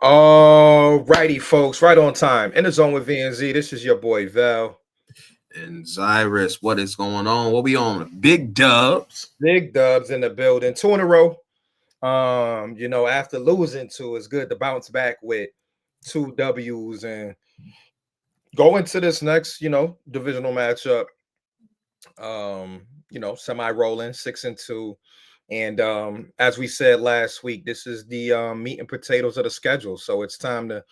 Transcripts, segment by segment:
All righty, folks, right on time. In the zone with VNZ. This is your boy Val. And Zyrus, what is going on? What we on? Big dubs. Big dubs in the building. Two in a row. After losing two, it's good to bounce back with two W's and go into this next, divisional matchup. Semi-rolling 6-2. And as we said last week, this is the meat and potatoes of the schedule. So it's time to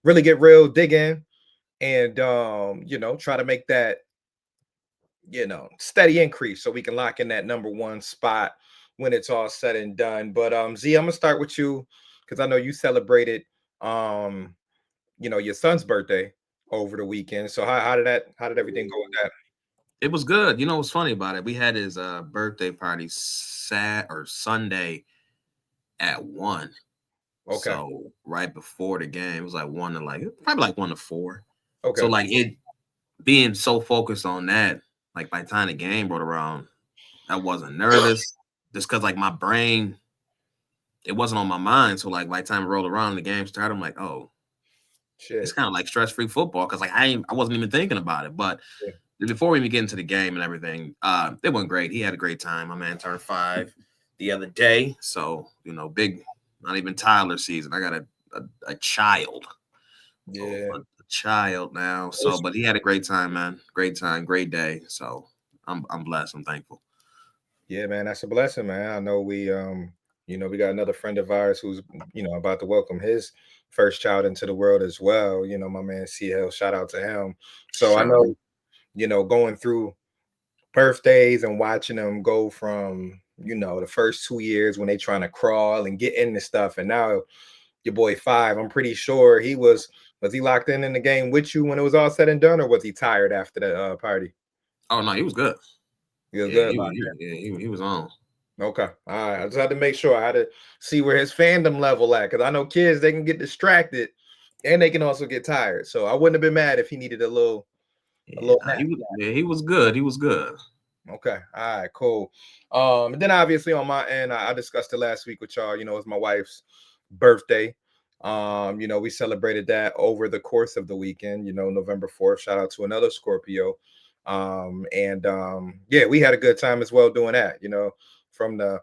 really get real, dig in, and try to make that steady increase so we can lock in that number one spot when it's all said and done. But Z, I'm gonna start with you because I know you celebrated your son's birthday over the weekend. So how did everything go with It was good. You know what's funny about it? We had his birthday party Sunday at 1. that? Okay. So right before the game, it was like 1 to probably like 1 to 4. So Okay. like it being so focused on that, like by the time the game rolled around, I wasn't nervous. Just cause like my brain, it wasn't on my mind. So like by the time it rolled around and the game started, I'm like, oh, it's Shit. kind of like stress-free football. Cause like I wasn't even thinking about it. But Yeah. before we even get into the game and everything, it went great. He had a great time. My man turned 5 the other day. So, big, not even Tyler season. I got a child. So Yeah. a child now. So, It's- but he had a great time, man. Great time, great day. So I'm blessed. I'm thankful. yeah, man, that's a blessing, man. I know we got another friend of ours who's about to welcome his first child into the world as well. My man CL, shout out to him. So I Shout out. know, going through birthdays and watching them go from the first 2 years when they trying to crawl and get into stuff, and now your boy 5. I'm pretty sure was he locked in the game with you when it was all said and done, or was he tired after the party? Oh no, he was good. He was Yeah, good. he was on. Okay, all right. I just had to make sure. I had to see where his fandom level at, because I know kids, they can get distracted and they can also get tired. So I wouldn't have been mad if he needed a Yeah, little nah, nap. he was good. He was good. Okay. All right, cool. And then obviously on my end, I discussed it last week with y'all. It's my wife's birthday. We celebrated that over the course of the weekend, November 4th. Shout out to another Scorpio. And yeah, we had a good time as well doing that, from the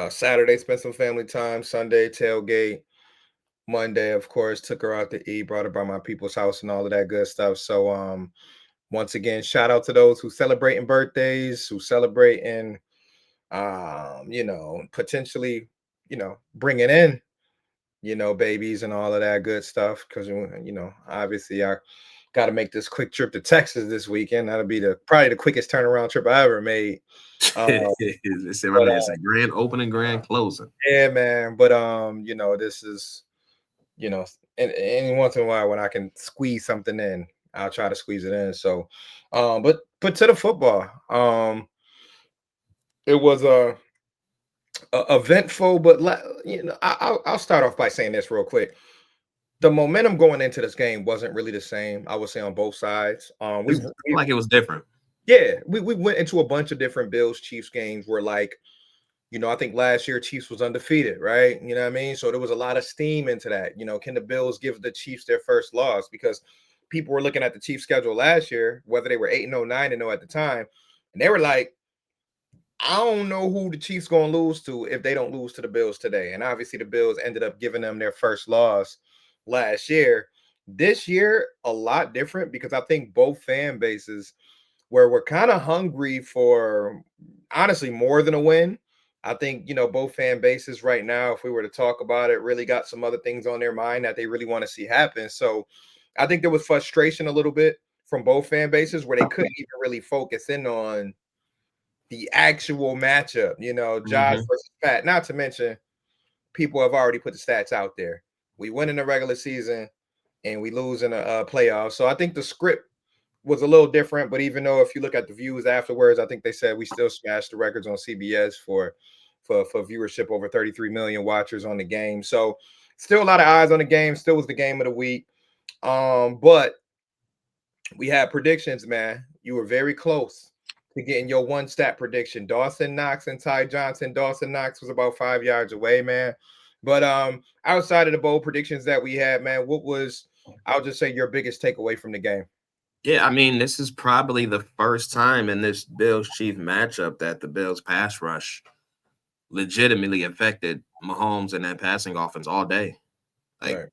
Saturday, spent some family time, Sunday, tailgate. Monday, of course, took her out to eat, brought her by my people's house and all of that good stuff. So once again, shout out to those who celebrating birthdays, who celebrating, potentially, bringing in, babies and all of that good stuff. Because obviously, I got to make this quick trip to Texas this weekend. That'll be the probably the quickest turnaround trip I ever made. Uh, They said my but man said grand opening, grand closing. yeah, man. But this is, and any once in a while when I can squeeze something in, I'll try to squeeze it in. So, but to the football, it was a eventful, but I'll start off by saying this real quick. The momentum going into this game wasn't really the same. I would say on both sides. I feel like it was different. Yeah, we went into a bunch of different Bills Chiefs games where like, I think last year Chiefs was undefeated, right? You know what I mean? So there was a lot of steam into that. Can the Bills give the Chiefs their first loss? Because people were looking at the Chiefs schedule last year, whether they were 8-0, 9-0 at the time, and they were like, I don't know who the Chiefs gonna lose to if they don't lose to the Bills today. And obviously the Bills ended up giving them their first loss last year. This year, a lot different because I think both fan bases where we're kind of hungry for honestly more than a win. I think, both fan bases right now, if we were to talk about it, really got some other things on their mind that they really want to see happen. So I think there was frustration a little bit from both fan bases where they couldn't even really focus in on the actual matchup, Josh Hmm. versus Pat. Not to mention, people have already put the stats out there. We win in the regular season and we lose in a playoff. So I think the script was a little different, but even though if you look at the views afterwards, I think they said we still smashed the records on CBS for viewership, over 33 million watchers on the game. So still a lot of eyes on the game, still was the game of the week. But we had predictions, man. You were very close to getting your one stat prediction. Dawson Knox and Ty Johnson. Dawson Knox was about 5 yards away, man. But outside of the bold predictions that we had, man, what was, I'll just say, your biggest takeaway from the game? Yeah, I mean, this is probably the first time in this Bills Chief matchup that the Bills pass rush legitimately affected Mahomes and that passing offense all day. Like, Right.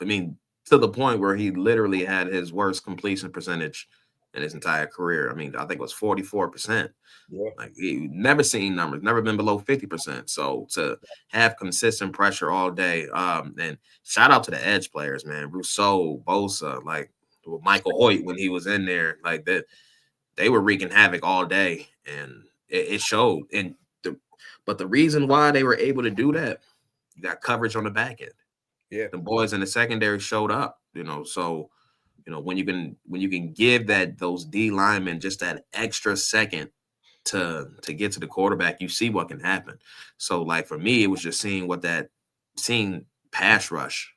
I mean, to the point where he literally had his worst completion percentage in his entire career. I mean, I think it was 44%. Yeah. Like, he never seen numbers, never been below 50%. So to have consistent pressure all day, and shout out to the edge players, man. Rousseau, Bosa, like Michael Hoyt when he was in there, like that, they were wreaking havoc all day, and it showed. And but the reason why they were able to do that, you got coverage on the back end. Yeah. The boys in the secondary showed up, so when you can give that those D linemen just that extra second to get to the quarterback, you see what can happen. So like for me, it was just seeing pass rush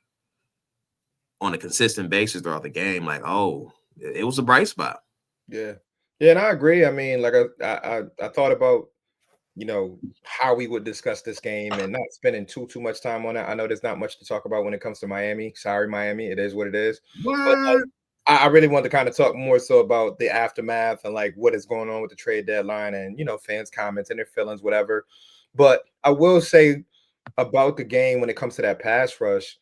on a consistent basis throughout the game. Like, oh, it was a bright spot. Yeah. Yeah, and I agree. I mean, like I thought about, how we would discuss this game and not spending too much time on it. I know there's not much to talk about when it comes to Miami. Sorry, Miami. It is what it is. But What? I really want to kind of talk more so about the aftermath and like what is going on with the trade deadline and fans' comments and their feelings, whatever. But I will say about the game when it comes to that pass rush,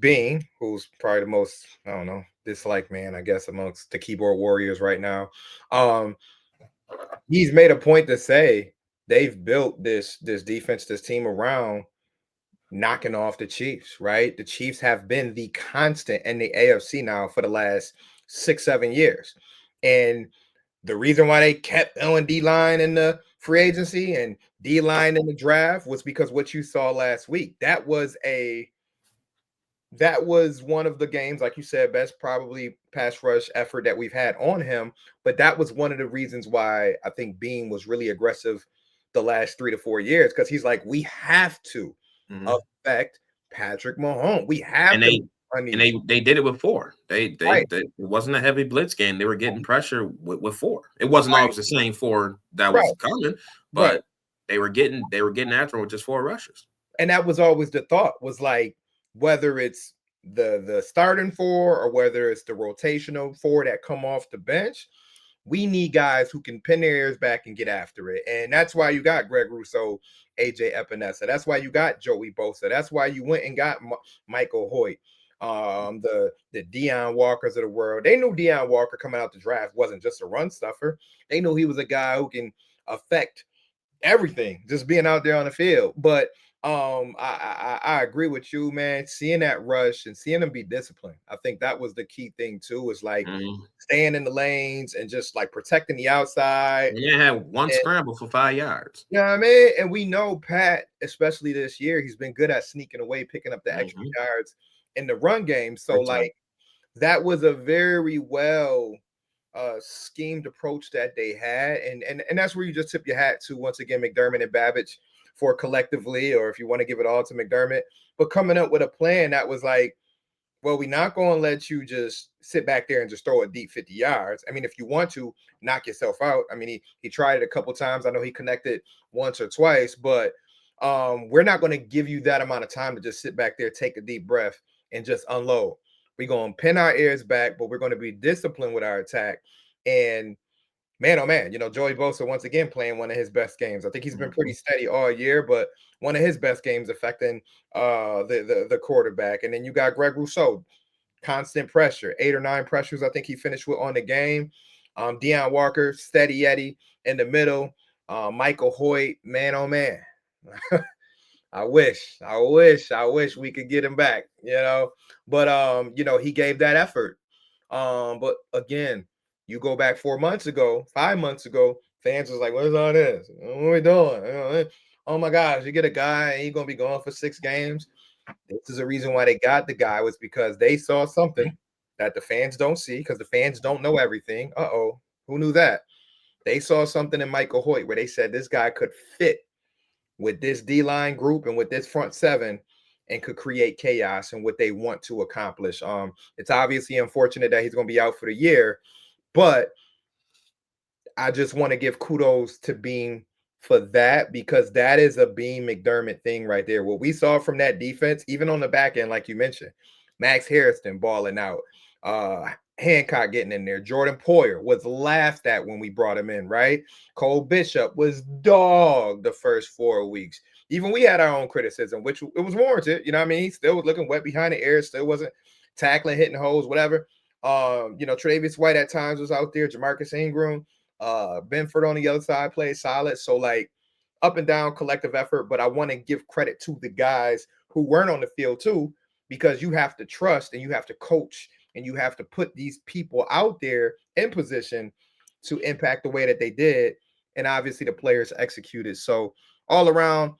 Bean, who's probably the most, I don't know, disliked man, I guess, amongst the keyboard warriors right now. Um, he's made a point to say they've built this defense, this team around knocking off the Chiefs, right? The Chiefs have been the constant in the AFC now for the last 6, 7 years. And the reason why they kept throwing D line in the free agency and D line in the draft was because what you saw last week. That was one of the games, like you said, best probably pass rush effort that we've had on him. But that was one of the reasons why I think Bean was really aggressive the last 3 to 4 years, because he's like, we have to Mhm. affect Patrick Mahomes. We have And to they run and these they did it with four. right, It wasn't a heavy blitz game. They were getting pressure with four. It wasn't right, always the same four that was right, coming, right. but they were getting after him with just four rushes. And that was always the thought, was like, whether it's the starting four or whether it's the rotational four that come off the bench, we need guys who can pin their ears back and get after it. And that's why you got Greg Rousseau, AJ Epinesa. That's why you got Joey Bosa. That's why you went and got Michael Hoyt, the Deion Walkers of the world. They knew Deion Walker coming out the draft wasn't just a run stuffer. They knew he was a guy who can affect everything just being out there on the field. But I agree with you, man. Seeing that rush and seeing them be disciplined, I think that was the key thing too, is like Mhm. staying in the lanes and just like protecting the outside. And they had one And scramble for 5 yards. you know what I mean? And we know Pat, especially this year, he's been good at sneaking away, picking up the extra Mhm. yards in the run game. So Big time. like that was a very well schemed approach that they had, and that's where you just tip your hat to, once again, McDermott and Babbage for collectively, or if you want to give it all to McDermott, but coming up with a plan that was like, well, we're not going to let you just sit back there and just throw a deep 50 yards. I mean, if you want to knock yourself out, I mean, he tried it a couple times. I know he connected once or twice, but we're not going to give you that amount of time to just sit back there, take a deep breath, and just unload. We're going to pin our ears back, but we're going to be disciplined with our attack. And man, oh man, Joey Bosa once again playing one of his best games. I think he's been pretty Mhm. steady all year, but one of his best games affecting the quarterback. And then you got Greg Rousseau, constant pressure, 8 or 9 pressures. I think he finished with on the game. Deion Walker, steady Eddie in the middle. Michael Hoyt, man, oh man. I wish we could get him back. But he gave that effort. But again, you go back 4 months ago, 5 months ago, fans was like, "What is all this? What are we doing? Oh my gosh, you get a guy and he's gonna be gone for 6 games." This is the reason why they got the guy, was because they saw something that the fans don't see, because the fans don't know everything. Uh-oh, who knew that? They saw something in Michael Hoyt where they said this guy could fit with this D line group and with this front seven and could create chaos and what they want to accomplish. It's obviously unfortunate that he's going to be out for the year, but I just want to give kudos to Bean for that because that is a Beam McDermott thing right there. What we saw from that defense, even on the back end, like you mentioned, Max Harrison balling out, Hancock getting in there. Jordan Poyer was laughed at when we brought him in, right? Cole Bishop was dog the first 4 weeks. Even we had our own criticism, which it was warranted. You know what I mean? He still was looking wet behind the ears, still wasn't tackling, hitting holes, whatever. Travis White at times was out there, Jamarcus Ingram, Benford on the other side played solid. So like up and down collective effort, but I want to give credit to the guys who weren't on the field too, because you have to trust and you have to coach and you have to put these people out there in position to impact the way that they did. And obviously the players executed. So all around,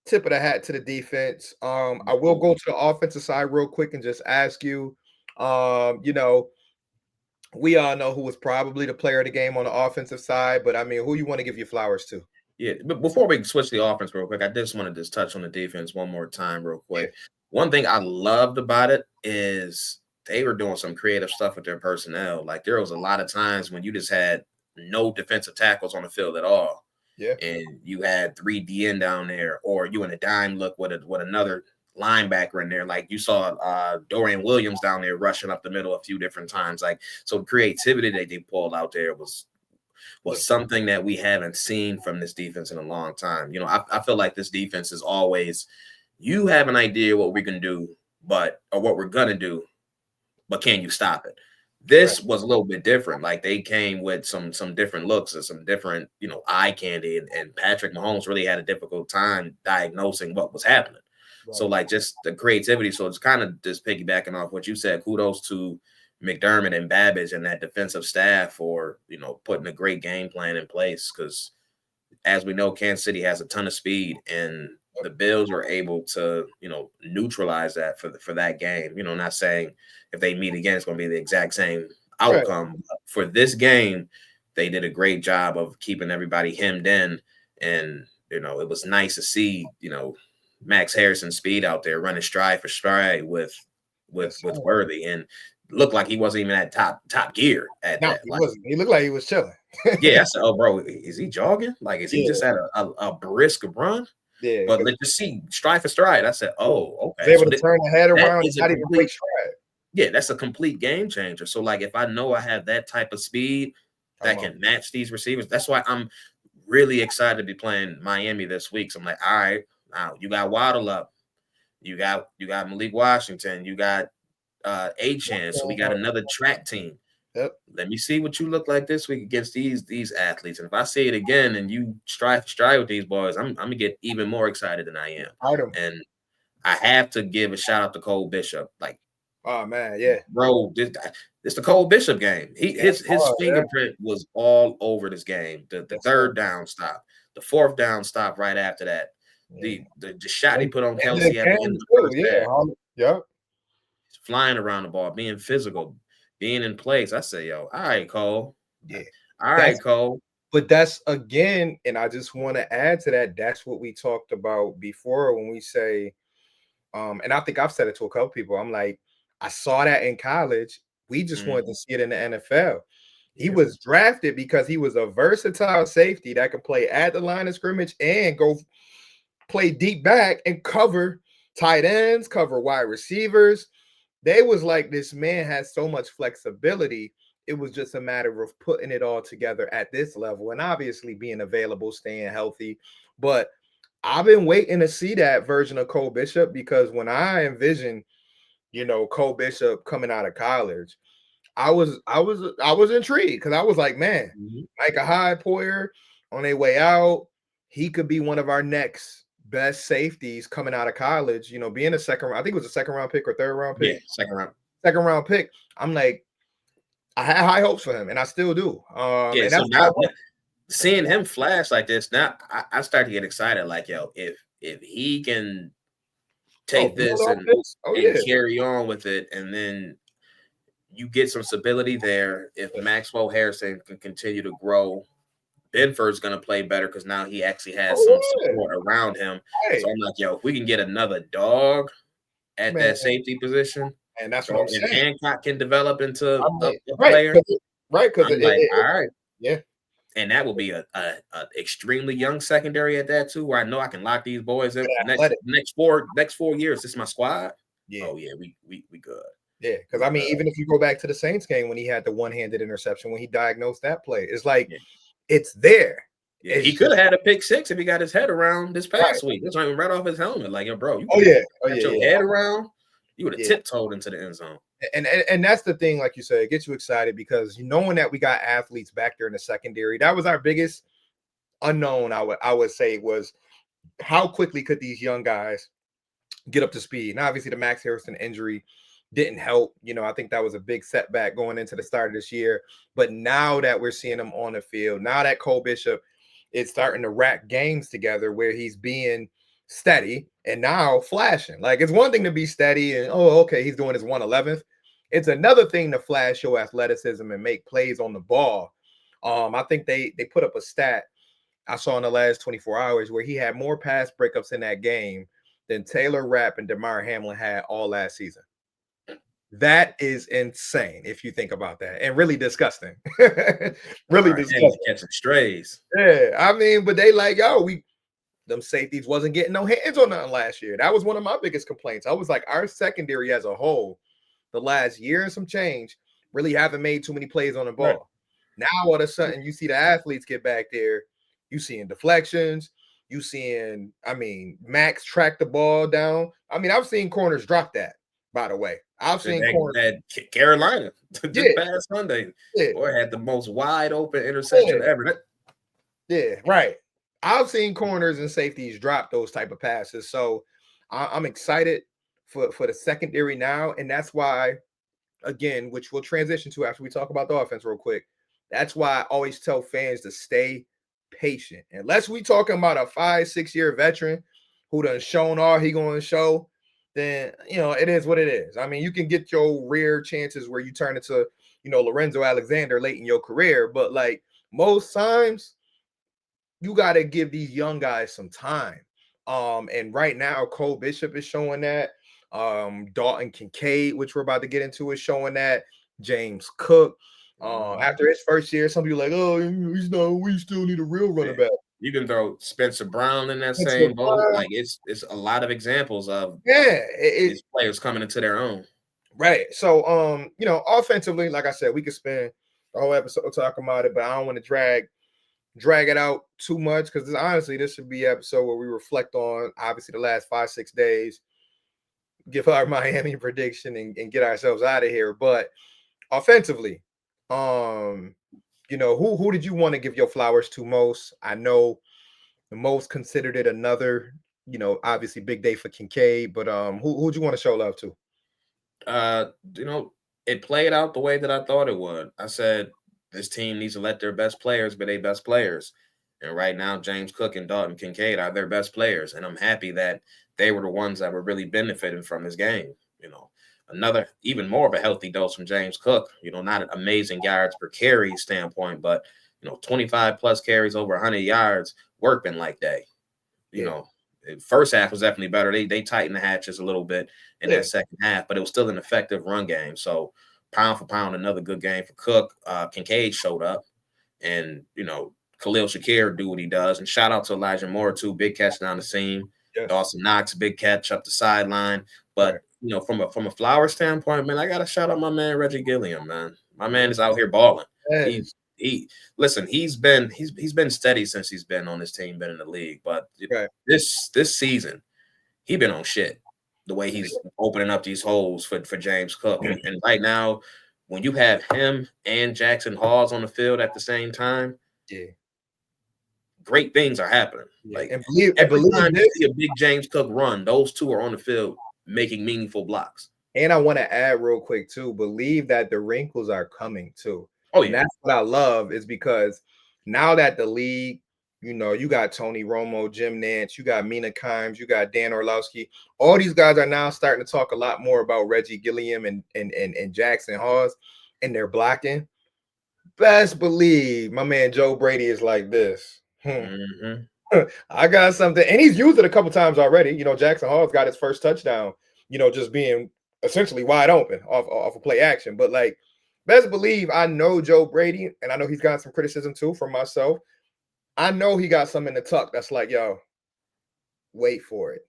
tip of the hat to the defense. I will go to the offensive side real quick and just ask you, um, you know, we all know who was probably the player of the game on the offensive side, but I mean, who you want to give your flowers to? Yeah, but before we switch the offense real quick, I just want to just touch on the defense one more time real Yeah, quick. One thing I loved about it is they were doing some creative stuff with their personnel. Like there was a lot of times when you just had no defensive tackles on the field at all, yeah, and you had three DN down there, or you in a dime look with another linebacker in there. Like you saw Dorian Williams down there rushing up the middle a few different times. Like so, creativity that they pulled out there was listen, something that we haven't seen from this defense in a long time. You know, I feel like this defense is always you have an idea what we can do, or what we're gonna do, but can you stop it? right, This was a little bit different. Like they came with some different looks and some different, eye candy, and Patrick Mahomes really had a difficult time diagnosing what was happening. So right, like just the creativity. So it's kind of just piggybacking off what you said. Kudos to McDermott and Babbage and that defensive staff for putting a great game plan in place because as we know, Kansas City has a ton of speed, and the Bills were able to, neutralize that for that game. Not saying if they meet again, it's going to be the exact same right. outcome. But for this game, they did a great job of keeping everybody hemmed in, and it was nice to see, Max Harrison speed out there running stride for stride with Yes, sir. Worthy, and looked like he wasn't even at top gear at No, that. he Like wasn't. He looked like he was chilling. yeah, I said, "Oh, bro, is he jogging? Like, is he Yeah, just at a brisk run?" yeah, But because let's just see stride for stride. I said, yeah, "Oh, was okay." able So to turn the head that around and is a not even break complete, stride. yeah, that's a complete game changer. So, like, if I know I have that type of speed Come that on, can match these receivers, that's why I'm really excited to be playing Miami this week. So I'm like, all right, now you got Waddle up, you got Malik Washington, you got A Chance. So we got another track team. yep, Let me see what you look like this week against these athletes. And if I see it again and you stride with these boys, I'm gonna get even more excited than I am. item. And I have to give a shout out to Cole Bishop. Like, Oh man, yeah, bro, this the Cole Bishop game. He yeah, his hard, yeah, fingerprint was all over this game. The yes, sir. third down stop, the fourth down stop right after that. Yeah. The shot he And, put on and then Kelsey at the end Cam of the too, first yeah, half, yep, flying around the ball, being physical, being in place. I say, yo, all right, Cole. yeah. All right, That's Cole. But that's again, and I just want to add to that. That's what we talked about before when we say, and I think I've said it to a couple people. I'm like, I saw that in college. We just wanted to Mhm. see it in the NFL. He Yeah. was drafted because he was a versatile safety that could play at the line of scrimmage and go play deep back and cover tight ends, cover wide receivers. They was like, this man has so much flexibility. It was just a matter of putting it all together at this level and obviously being available, staying healthy. But I've been waiting to see that version of Cole Bishop because when I envisioned, Cole Bishop coming out of college, I was intrigued because I was like, man, Mhm. Micah Hyde Poyer on their way out, he could be one of our next best safeties coming out of college. Being a second round, I think it was a second round pick or third round Yeah, pick, second round. second round pick. I'm like, I had high hopes for him, and I still do. Yeah, And so that's why I now seeing him flash like this, now I start to get excited. Like, yo, if he can take build this off and this. Oh yeah, carry on with it, and then you get some stability there. If Maxwell Harrison can continue to grow, Benford's going to play better because now he actually has some oh yeah, support around him. So hey I'm like, yo, if we can get another dog at man, that safety position, and that's what bro, I'm and saying. Hancock can develop I into a mean, right, player, right, because I'm like, all right. yeah, and that will be a extremely young secondary at that too, where I know I can lock these boys in Athletic. next 4 years. This is my squad. Yeah. Oh yeah, we good. Yeah, because We I mean, good. even if you go back to the Saints game when he had the one-handed interception, when he diagnosed that play, it's like Yeah, it's there. yeah. He It's could have just had a pick six if he got his head around this right. past week. This went right off his helmet. Like, yo, bro, you Oh could have yeah, oh got yeah, your yeah, head around. You would have yeah. tiptoed into the end zone. And that's the thing, like you said, it gets you excited because knowing that we got athletes back there in the secondary, that was our biggest unknown. I would say was how quickly could these young guys get up to speed. And obviously, the Max Harrison injury didn't help. I think that was a big setback going into the start of this year. But now that we're seeing him on the field, now that Cole Bishop is starting to rack games together where he's being steady and now flashing. Like it's one thing to be steady and okay, he's doing his 111th. It's another thing to flash your athleticism and make plays on the ball. I think they put up a stat I saw in the last 24 hours where he had more pass breakups in that game than Taylor Rapp and DeMar Hamlin had all last season. That is insane if you think about that, and really disgusting. Really Right, and disgusting. catching strays. Yeah, I mean, but they like, yo, them safeties wasn't getting no hands on nothing last year. That was one of my biggest complaints. I was like, our secondary as a whole, the last year and some change, really haven't made too many plays on the Right. ball. Now all of a sudden, you see the athletes get back there, you seeing deflections, you seeing, I mean, Max track the ball down. I mean, I've seen corners drop that. By the way, I've seen corners. That Carolina Yeah, just past Sunday, yeah, boy had the most wide open yeah, interception ever. yeah, right. I've seen corners and safeties drop those type of passes. So I'm excited for the secondary now, and that's why, again, which we'll transition to after we talk about the offense real quick. That's why I always tell fans to stay patient. Unless we talking about a 5-6 year veteran who done shown all he going to show, then it is what it is. I mean, you can get your rare chances where you turn into Lorenzo Alexander late in your career, but like most times you got to give these young guys some time. And right now, Cole Bishop is showing that. Dalton Kincaid, which we're about to get into, is showing that. James Cook. After his first year, some people are like, oh, he's no, we still need a real running back. You can throw Spencer Brown in that It's a same boat. Like it's a lot of examples of yeah, these players coming into their own. right. So offensively, like I said, we could spend the whole episode talking about it, but I don't want to drag it out too much because honestly, this should be an episode where we reflect on obviously the last 5-6 days, give our Miami prediction and get ourselves out of here. But offensively, who did you want to give your flowers to most? I know the most considered it another, obviously big day for Kincaid, but who'd you want to show love to? You know, it played out the way that I thought it would. I said this team needs to let their best players be their best players. And right now, James Cook and Dalton Kincaid are their best players. And I'm happy that they were the ones that were really benefiting from this game. Another even more of a healthy dose from James Cook, not an amazing yards per carry standpoint, but 25 plus carries over 100 yards working like that. You Yeah. know, first half was definitely better. They tightened the hatches a little bit in Yeah. that second half, but it was still an effective run game. So pound for pound, another good game for Cook. Kincaid showed up, and Khalil Shakir do what he does. And shout out to Elijah Moore too, big catch down the seam. Yes. Dawson Knox, big catch up the sideline. But Right. from a flower standpoint, man, I gotta shout out my man Reggie Gilliam, man. My man is out here balling. He Yes. listen, he's been steady since he's been on this team, been in the league. But Right. this season, he been on shit. The way he's opening up these holes for James Cook, and right now, when you have him and Jackson Halls on the field at the same time, Yeah. great things are happening. Yeah. Like And believe every time this. you see a big James Cook run, those two are on the field making meaningful blocks. And I want to add real quick too, believe that the wrinkles are coming too. Oh And yeah, that's what I love is because now that the league, you got Tony Romo, Jim Nance, you got Mina Kimes, you got Dan Orlovsky. All these guys are now starting to talk a lot more about Reggie Gilliam and Jackson Hawes and they're blocking. Best believe my man Joe Brady is like this. mm-hmm. I got something, and he's used it a couple times already. Jackson Hall's got his first touchdown, just being essentially wide open off of play action. But like best believe I know Joe Brady, and I know he's got some criticism too from myself. I know he got something in the tuck that's like, yo, wait for it.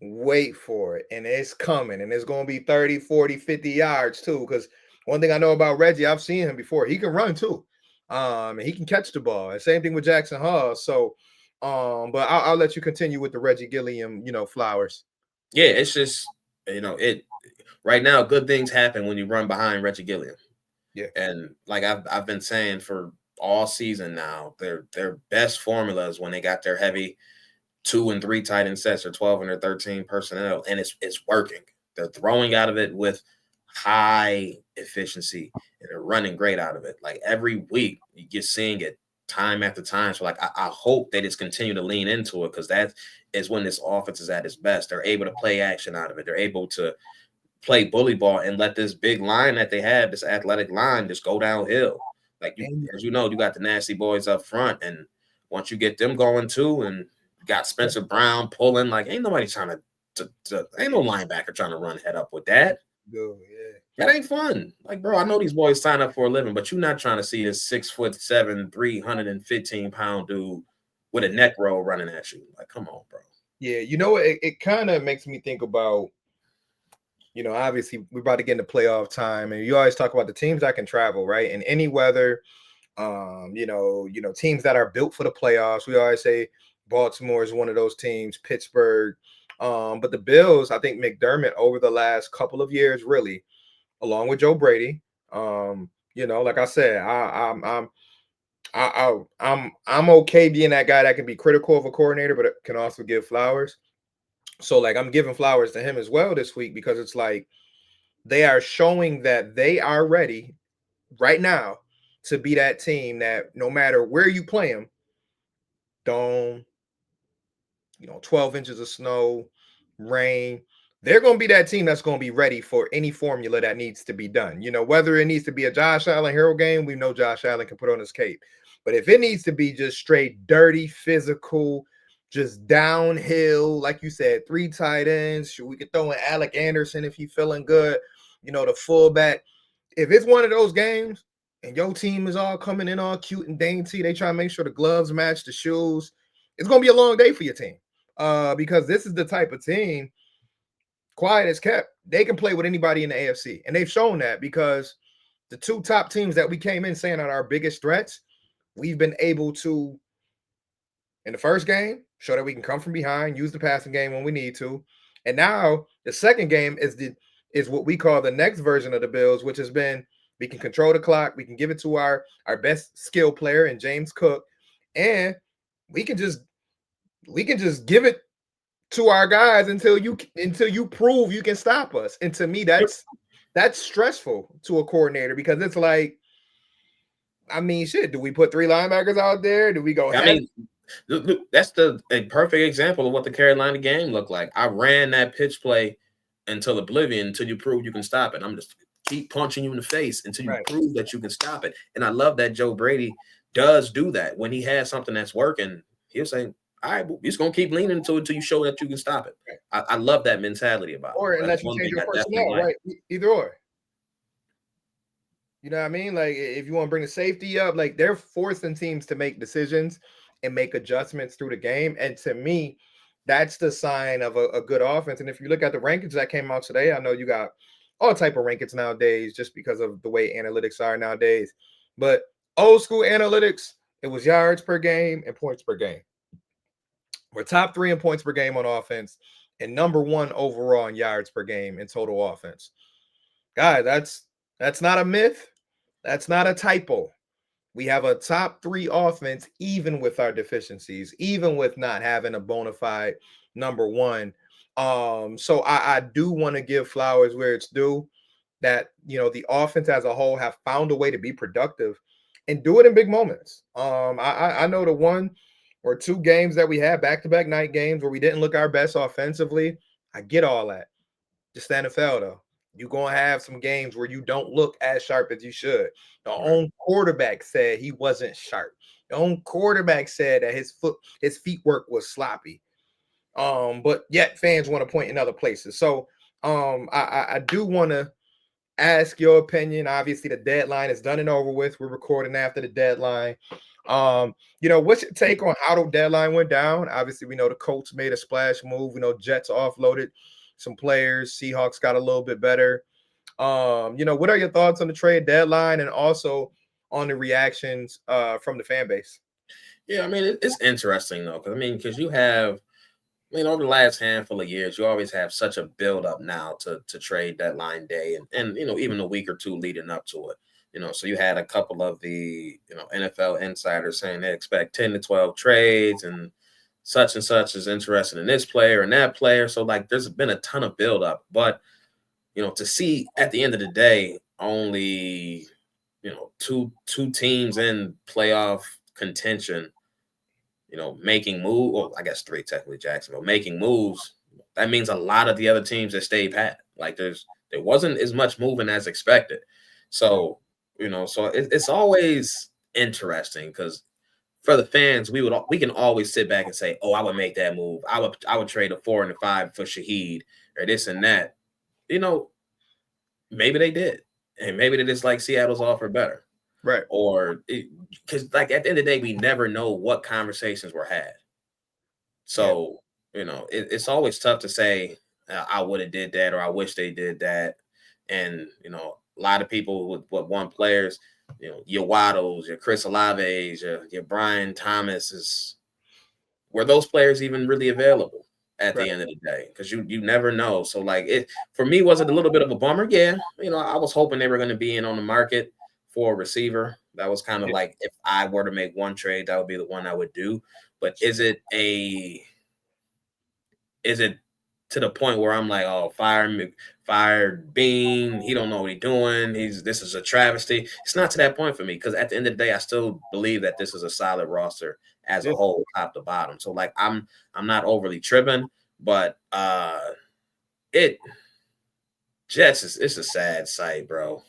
Wait for it. And it's coming. And it's going to be 30, 40, 50 yards too. Because one thing I know about Reggie, I've seen him before. He can run too. And he can catch the ball. And same thing with Jackson Hall. So, but I'll let you continue with the Reggie Gilliam, flowers. Yeah, it's just it right now. Good things happen when you run behind Reggie Gilliam, Yeah. and like I've been saying for all season now, their best formula is when they got their heavy 2 and 3 tight end sets or 12 and or 13 personnel, and it's working. They're throwing out of it with high efficiency, and they're running great out of it. Like every week, you're seeing it time after time. So like I hope they just continue to lean into it, because that is when this offense is at its best. They're able to play action out of it. They're able to play bully ball and let this big line that they have, this athletic line, just go downhill. Like as you know, you got the nasty boys up front, and once you get them going too, and you got Spencer Brown pulling, like ain't nobody trying ain't no linebacker trying to run head up with that. Good, yeah. That ain't fun. Like, bro, I know these boys sign up for a living, but you're not trying to see this 6'7", 315-pound dude with a neck roll running at you. Like, come on, bro. Yeah, it kind of makes me think about, obviously we're about to get into playoff time, and you always talk about the teams that can travel, right? In any weather, teams that are built for the playoffs. We always say Baltimore is one of those teams, Pittsburgh. But the Bills, I think McDermott over the last couple of years, really, along with Joe Brady, like I said, I'm okay being that guy that can be critical of a coordinator, but it can also give flowers. So like I'm giving flowers to him as well this week, because it's like they are showing that they are ready right now to be that team that no matter where you play them, don't 12 inches of snow, rain. They're going to be that team that's going to be ready for any formula that needs to be done. Whether it needs to be a Josh Allen hero game, we know Josh Allen can put on his cape. But if it needs to be just straight dirty, physical, just downhill, like you said, 3 tight ends, we could throw in Alec Anderson if he's feeling good, the fullback. If it's one of those games and your team is all coming in all cute and dainty, they try to make sure the gloves match the shoes, it's going to be a long day for your team. Because this is the type of team, quiet as kept, they can play with anybody in the AFC. And they've shown that, because the 2 top teams that we came in saying are our biggest threats, we've been able to, in the first game, show that we can come from behind, use the passing game when we need to. And now the second game is what we call the next version of the Bills, which has been, we can control the clock, we can give it to our best skill player in James Cook, and we can just give it to our guys until you prove you can stop us. And to me, that's stressful to a coordinator, because it's like, I mean, shit, do we put 3 linebackers out there? Do we go I mean, that's a perfect example of what the Carolina game looked like. I ran that pitch play until oblivion, until you prove you can stop it. I'm just keep punching you in the face until you prove that you can stop it. And I love that Joe Brady does do that. When he has something that's working, he'll say, all right, we're just gonna keep leaning into it until you show that you can stop it. I love that mentality about it. Or unless you change your personnel, right? Either or. You know what I mean? Like, if you want to bring the safety up, like they're forcing teams to make decisions and make adjustments through the game. And to me, that's the sign of a good offense. And if you look at the rankings that came out today, I know you got all type of rankings nowadays just because of the way analytics are nowadays. But old school analytics, it was yards per game and points per game. We're top 3 in points per game on offense and number 1 overall in yards per game in total offense. Guys, that's not a myth. That's not a typo. We have a top 3 offense, even with our deficiencies, even with not having a bona fide number 1. So I do want to give flowers where it's due, that the offense as a whole have found a way to be productive and do it in big moments. I know the 1 or 2 games that we had, back-to-back night games where we didn't look our best offensively. I get all that. Just the NFL though. You're going to have some games where you don't look as sharp as you should. The own quarterback said he wasn't sharp. The own quarterback said that his feet work was sloppy. But yet fans want to point in other places. So I do want to ask your opinion. Obviously, the deadline is done and over with. We're recording after the deadline. What's your take on how the deadline went down? Obviously, we know the Colts made a splash move. We know Jets offloaded some players. Seahawks got a little bit better. What are your thoughts on the trade deadline and also on the reactions from the fan base? Yeah, I mean, it's interesting though, because you have, over the last handful of years, you always have such a build up now to trade deadline day, and even a week or two leading up to it. So you had a couple of the NFL insiders saying they expect 10 to 12 trades, and such is interested in this player and that player. So like, there's been a ton of build up, but to see at the end of the day only two teams in playoff contention, making move, or I guess three technically, Jacksonville making moves. That means a lot of the other teams that stayed pat. Like there wasn't as much moving as expected. So it's always interesting because for the fans, we can always sit back and say, oh, I would make that move. I would trade a 4 and a 5 for Shaheed or this and that. Maybe they did, and maybe they just like Seattle's offer better. Right. Or because like at the end of the day, we never know what conversations were had. So, it's always tough to say, I would have did that, or I wish they did that. And, a lot of people with one players, your Waddles, your Chris Olaves, your Brian Thomas were those players even really available at Right. the end of the day? Because you never know. So like for me, was it a little bit of a bummer? Yeah. I was hoping they were going to be in on the market for a receiver. That was kind of like, if I were to make one trade, that would be the one I would do. But is it to the point where I'm like, oh, fire Bean, he don't know what he's doing. This is a travesty. It's not to that point for me, because at the end of the day, I still believe that this is a solid roster as a whole, top to bottom. So like, I'm not overly tripping, but it's a sad sight, bro.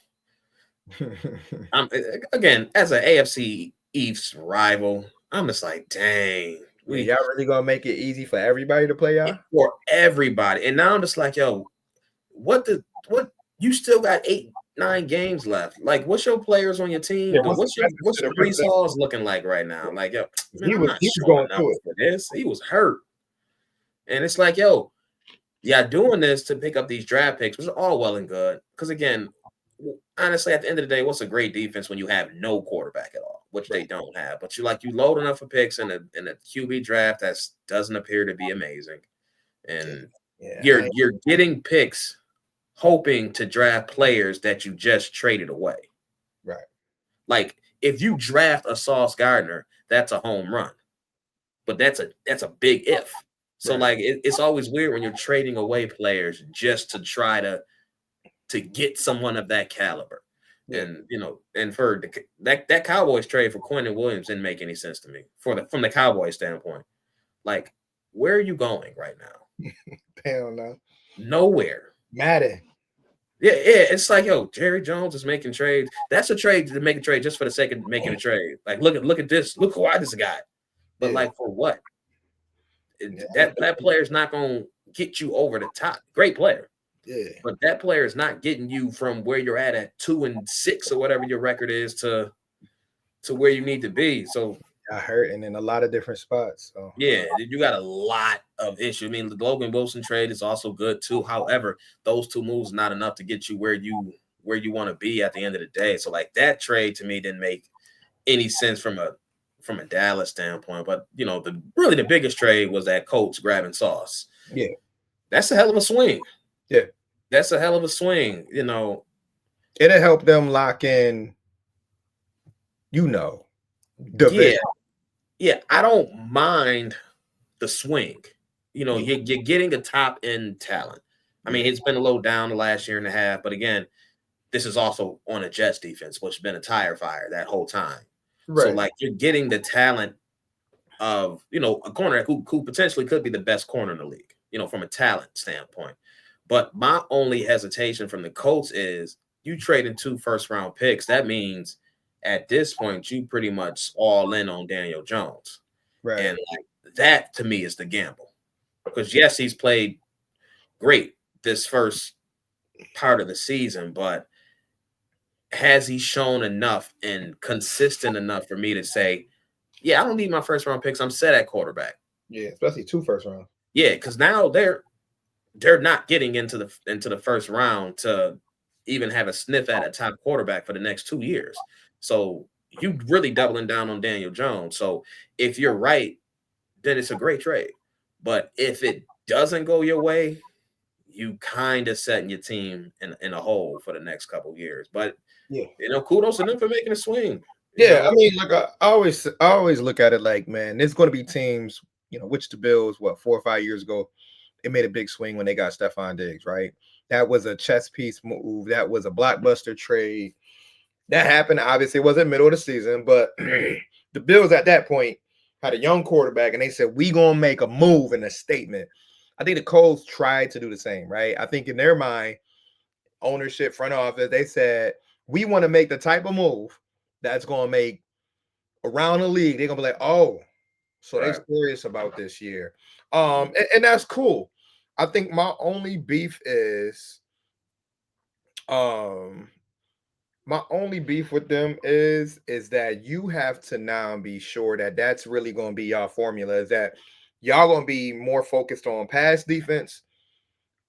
Again, as an AFC East rival, I'm just like, dang. Y'all really gonna make it easy for everybody to play y'all? For everybody. And now I'm just like, yo, what you still got 8-9 games left. Like, what's your players on your team? Yeah, What's your Brees Hall's looking like right now? Like, yo, man, I'm not showing up for this. He was hurt. And it's like, yo, doing this to pick up these draft picks was all well and good. Because again, honestly, at the end of the day, what's a great defense when you have no quarterback at all, which they don't have. But you load enough of picks in a QB draft that doesn't appear to be amazing. And you're getting picks hoping to draft players that you just traded away. Right. Like, if you draft a Sauce Gardner, that's a home run. But that's a big if. So like, it's always weird when you're trading away players just to try to get someone of that caliber. Yeah. And for that Cowboys trade for Quentin Williams didn't make any sense to me from the Cowboys standpoint. Like, where are you going right now? Hell no. Nowhere. Madden. Yeah. It's like, yo, Jerry Jones is making trades. That's a trade to make a trade just for the sake of making a trade. Like, look at this. Look who I just got. But like, for what? That player's not going to get you over the top. Great player. Yeah. But that player is not getting you from where you're at 2-6 or whatever your record is to where you need to be. So got hurt and in a lot of different spots. So yeah, you got a lot of issues. I mean, the Logan Wilson trade is also good too. However, those two moves are not enough to get you where you want to be at the end of the day. So like, that trade to me didn't make any sense from a Dallas standpoint. But the biggest trade was that Colts grabbing Sauce. Yeah, that's a hell of a swing. Yeah, that's a hell of a swing. It'll help them lock in. Yeah, I don't mind the swing. You're getting a top end talent. I mean, it's been a little down the last year and a half, but again, this is also on a Jets defense, which has been a tire fire that whole time. Right. So like, you're getting the talent of a corner who potentially could be the best corner in the league, from a talent standpoint. But my only hesitation from the Colts is you trading 2 first-round picks. That means at this point you pretty much all in on Daniel Jones, right? And like, that to me is the gamble, because yes, he's played great this first part of the season, but has he shown enough and consistent enough for me to say, yeah, I don't need my first round picks. I'm set at quarterback. Yeah, especially 2 first rounds. Yeah, because now they're not getting into the first round to even have a sniff at a top quarterback for the next 2 years. So you really doubling down on Daniel Jones. So if you're right, then it's a great trade. But if it doesn't go your way, you kind of setting your team in a hole for the next couple of years. But Yeah. kudos to them for making a swing. You Yeah, I know, mean, like I always look at it like, man, there's going to be teams, which the Bills, 4 or 5 years ago, they made a big swing when they got Stephon Diggs, right? That was a chess piece move. That was a blockbuster trade. That happened. Obviously, it wasn't middle of the season, but the Bills at that point had a young quarterback, and they said, "We gonna make a move and a statement." I think the Colts tried to do the same, right? I think in their mind, ownership, front office, they said, "We want to make the type of move that's gonna make around the league. They're gonna be like, oh, so they right? serious about this year." And that's cool. I think my only beef is um my only beef with them is that you have to now be sure that that's really going to be y'all formula, is that y'all going to be more focused on pass defense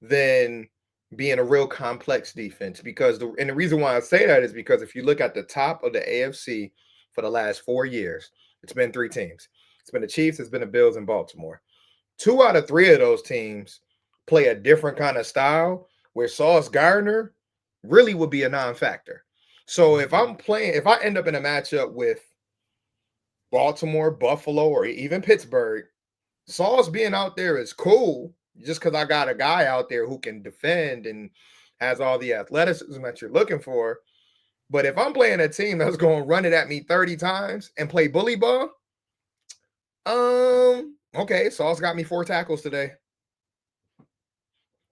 than being a real complex defense. Because the reason why I say that is because if you look at the top of the AFC for the last 4 years, it's been three teams. It's been the Chiefs, it's been the Bills, and Baltimore. 2 out of 3 of those teams play a different kind of style where Sauce Gardner really would be a non-factor. So if I end up in a matchup with Baltimore, Buffalo, or even Pittsburgh, Sauce being out there is cool just because I got a guy out there who can defend and has all the athleticism that you're looking for. But if I'm playing a team that's going to run it at me 30 times and play bully ball, okay, Sauce got me 4 tackles today.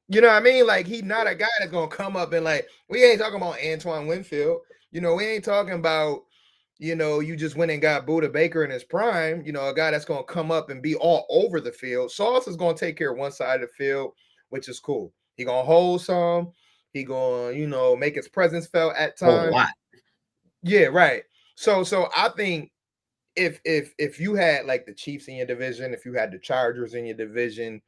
You know what I mean? Like, he's not a guy that's gonna come up and like, we ain't talking about Antoine Winfield. We ain't talking about, you just went and got Buda Baker in his prime, a guy that's gonna come up and be all over the field. Sauce is gonna take care of one side of the field, which is cool. He gonna hold some, he gonna, make his presence felt at Whole times. lot. Yeah, right. So I think if you had like the Chiefs in your division, if you had the Chargers in your division,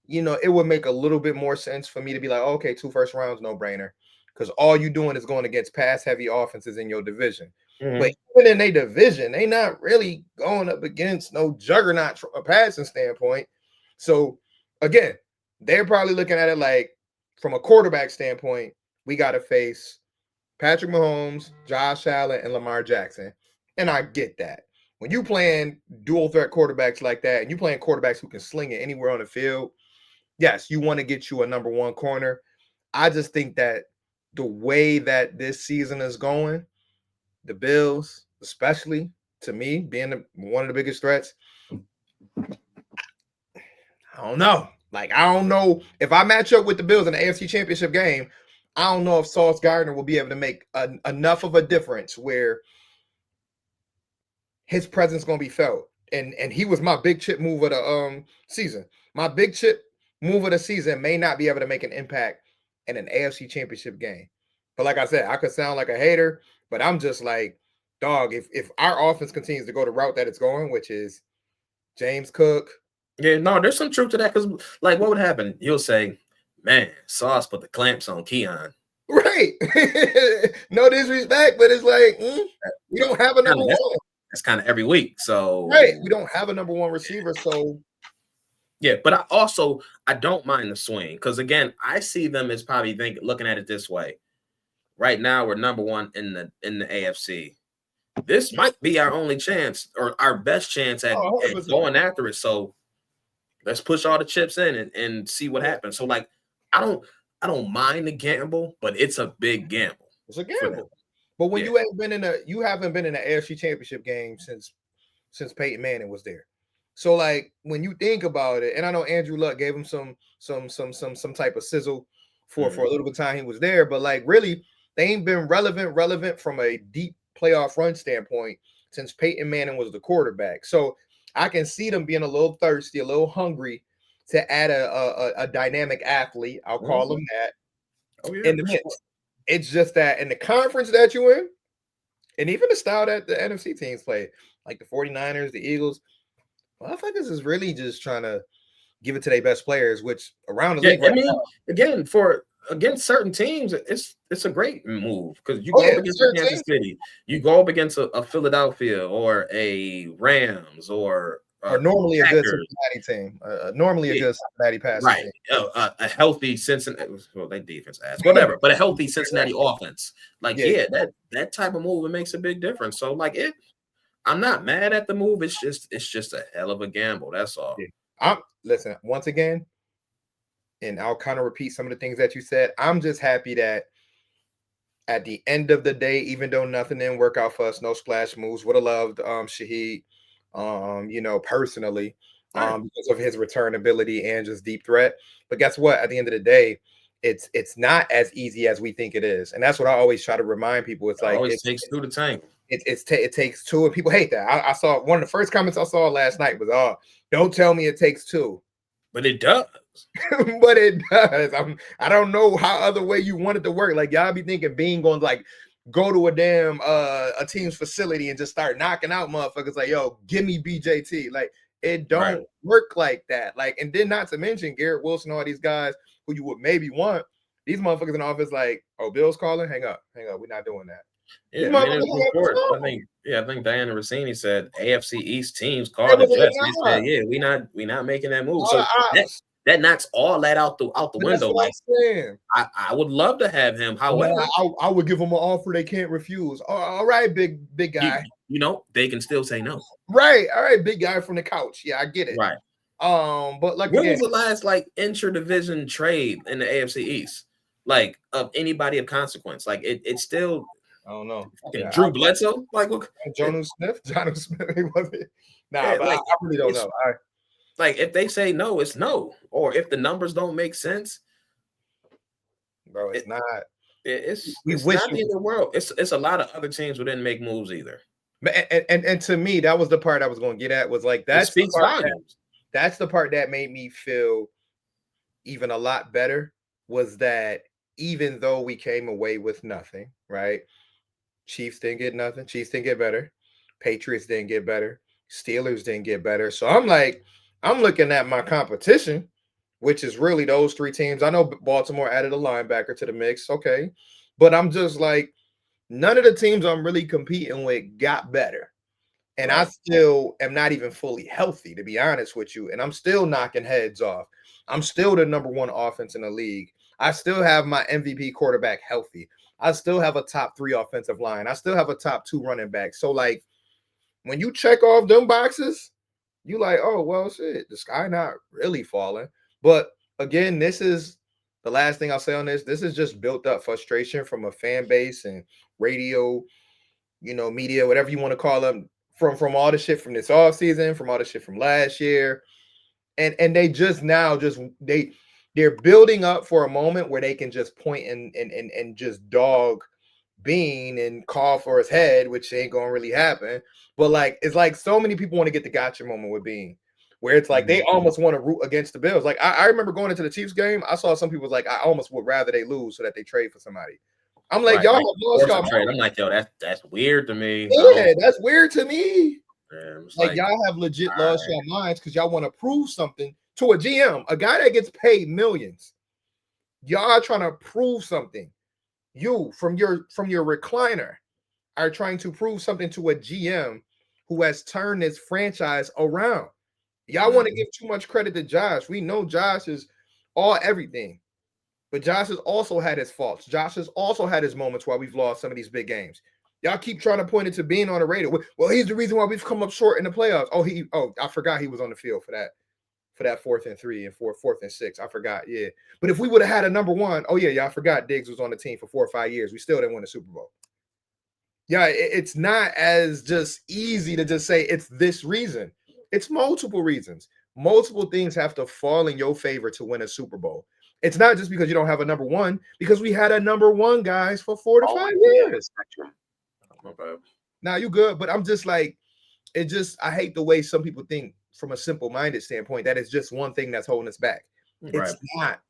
it would make a little bit more sense for me to be like, okay, 2 first rounds, no brainer. Because all you doing is going against pass heavy offenses in your division. But Mm-hmm. even in their division, they not really going up against no juggernaut from a passing standpoint. So again, they're probably looking at it like from a quarterback standpoint, we got to face Patrick Mahomes, Josh Allen, and Lamar Jackson. And I get that. When you playing dual threat quarterbacks like that, and you playing quarterbacks who can sling it anywhere on the field, yes, you want to get you a number one corner. I just think that the way that this season is going, the Bills, especially to me, being one of the biggest threats, I don't know. Like, I don't know if I match up with the Bills in the AFC Championship game. I don't know if Sauce Gardner will be able to make enough of a difference where his presence going to be felt. And he was my big chip move of the season. My big chip move of the season may not be able to make an impact in an AFC Championship game. But like I said, I could sound like a hater, but I'm just like, dog, if our offense continues to go the route that it's going, which is James Cook. Yeah, no, there's some truth to that. Because, like, what would happen? You'll say, man, Sauce put the clamps on Keon. Right. No disrespect, but it's like, we don't have a number That's, one. that's kind of every week. Right. So, We don't have a number one receiver. So, yeah, but I don't mind the swing because again, I see them as probably looking at it this way. Right now, we're number one in the AFC. This might be our only chance or our best chance at 100%. going after it. So let's push all the chips in and see what Yeah, happens. So like, I don't I don't mind the gamble, but it's a big gamble it's a for them. gamble. But when Yeah. you haven't been in an AFC Championship game since Peyton Manning was there. So like when you think about it, and I know Andrew Luck gave him some type of sizzle for a little bit of time he was there, but like really they ain't been relevant from a deep playoff run standpoint since Peyton Manning was the quarterback. So I can see them being a little thirsty, a little hungry to add a dynamic athlete. I'll call Mhm. him that Oh yeah, in the for sure. mix. It's just that in the conference that you in, and even the style that the NFC teams play, like the 49ers, the Eagles, motherfuckers is really just trying to give it to their best players, which around the Yeah, league I right mean, now. again, against certain teams, it's a great move because you Oh go yeah, up against a certain Kansas teams City, you go up against a Philadelphia or a Rams or are normally a good Packers. Cincinnati team, normally a Yeah, good Cincinnati passing right. team. A healthy Cincinnati, well, they defense ass, whatever, but a healthy Cincinnati offense. Like, Yeah, yeah, that type of move, it makes a big difference. So, like, I'm not mad at the move. It's just a hell of a gamble. That's all. yeah. Listen once again, and I'll kind of repeat some of the things that you said. I'm just happy that at the end of the day, even though nothing didn't work out for us, no splash moves, would have loved Shaheed, personally, Right. because of his return ability and just deep threat. But guess what? At the end of the day, it's not as easy as we think it is, and that's what I always try to remind people. It's It like always takes two to tango. it takes two, and people hate that. I saw one of the first comments I saw last night was, "Oh, don't tell me it takes two." But it does. But it does. I don't know how other way you want it to work. Like y'all be thinking Bean going to like go to a damn a team's facility and just start knocking out motherfuckers like, yo, give me BJT. Like it Right. don't work like that. Like, and then not to mention Garrett Wilson, all these guys who you would maybe want. These motherfuckers in the office like, oh, Bill's calling. Hang up. We're not doing that. These Yeah, I mean, motherfuckers it was hung up report. the I phone. think, I think Diana Rossini said AFC East teams It called was it like, just. They nah, said, yeah, we not making that move. all the So that ops. that knocks all that out the But that's window. what Like I'm saying. I would love to have him. Man, However, I would give them an offer they can't refuse. All right, big you guy. you know they can still say no. Right, all right, big guy from the couch. Yeah, I get it. Right. But like When again, was the last like intra-division trade in the AFC East? Like of anybody of consequence? Like it's still I don't know. fucking Yeah, Drew Bledsoe. Like what? Jonu Smith, Jonu Smith, he wasn't. Nah, Yeah, but I like really don't it's know. like if they say no, it's no. Or if the numbers don't make sense, Bro, it's it, not. We it's wish not you. the end of the world. It's a lot of other teams who didn't make moves either. And to me, that was the part I was going to get at. Was like It that's the speaks part volumes. that's the part that made me feel even a lot better. Was that even though we came away with nothing, right? Chiefs didn't get nothing. Chiefs didn't get better. Patriots didn't get better. Steelers didn't get better. So I'm like, I'm looking at my competition, which is really those three teams. I know Baltimore added a linebacker to the mix. Okay. But I'm just like, none of the teams I'm really competing with got better. And I Right. still am not even fully healthy, to be honest with you. And I'm still knocking heads off. I'm still the number one offense in the league. I still have my MVP quarterback healthy. I still have a top 3 offensive line. I still have a top 2 running back. So, like, when you check off them boxes, you like, oh, well, shit, the sky not really falling. But again, this is the last thing I'll say on this. This is just built up frustration from a fan base and radio, media, whatever you want to call them, from all the shit from this off season, from all the shit from last year, and they just now they're building up for a moment where they can just point and just dog Bean and call for his head, which ain't gonna really happen. But like it's like so many people want to get the gotcha moment with Bean, where it's like they almost want to root against the Bills. Like I remember going into the Chiefs game, I saw some people like I almost would rather they lose so that they trade for somebody. I'm like, Right. y'all Like have lost force y'all a trade. mind. I'm like, yo, that's weird to me. Yeah, that's weird to me. It's Like like, y'all have legit all lost right. your minds because y'all want to prove something to a GM, a guy that gets paid millions. Y'all trying to prove something. You from your recliner are trying to prove something to a GM who has turned this franchise around. Y'all want to give too much credit to Josh. We know Josh is all everything, but Josh has also had his faults. Josh has also had his moments where we've lost some of these big games. Y'all keep trying to point it to being on the radar. Well, he's the reason why we've come up short in the playoffs. I forgot he was on the field for that 4th and 3 and 4th and 6. I forgot. Yeah. But if we would have had a number one, oh yeah, y'all forgot Diggs was on the team for 4 or 5 years. We still didn't win the Super Bowl. Yeah, it's not as just easy to just say it's this reason. It's multiple reasons. Multiple things have to fall in your favor to win a Super Bowl. It's not just because you don't have a number one, because we had a number one, guys, for 4 to 5 years. Okay. Now you good, but I'm just like, I hate the way some people think from a simple-minded standpoint that it's just one thing that's holding us back. Right. It's not.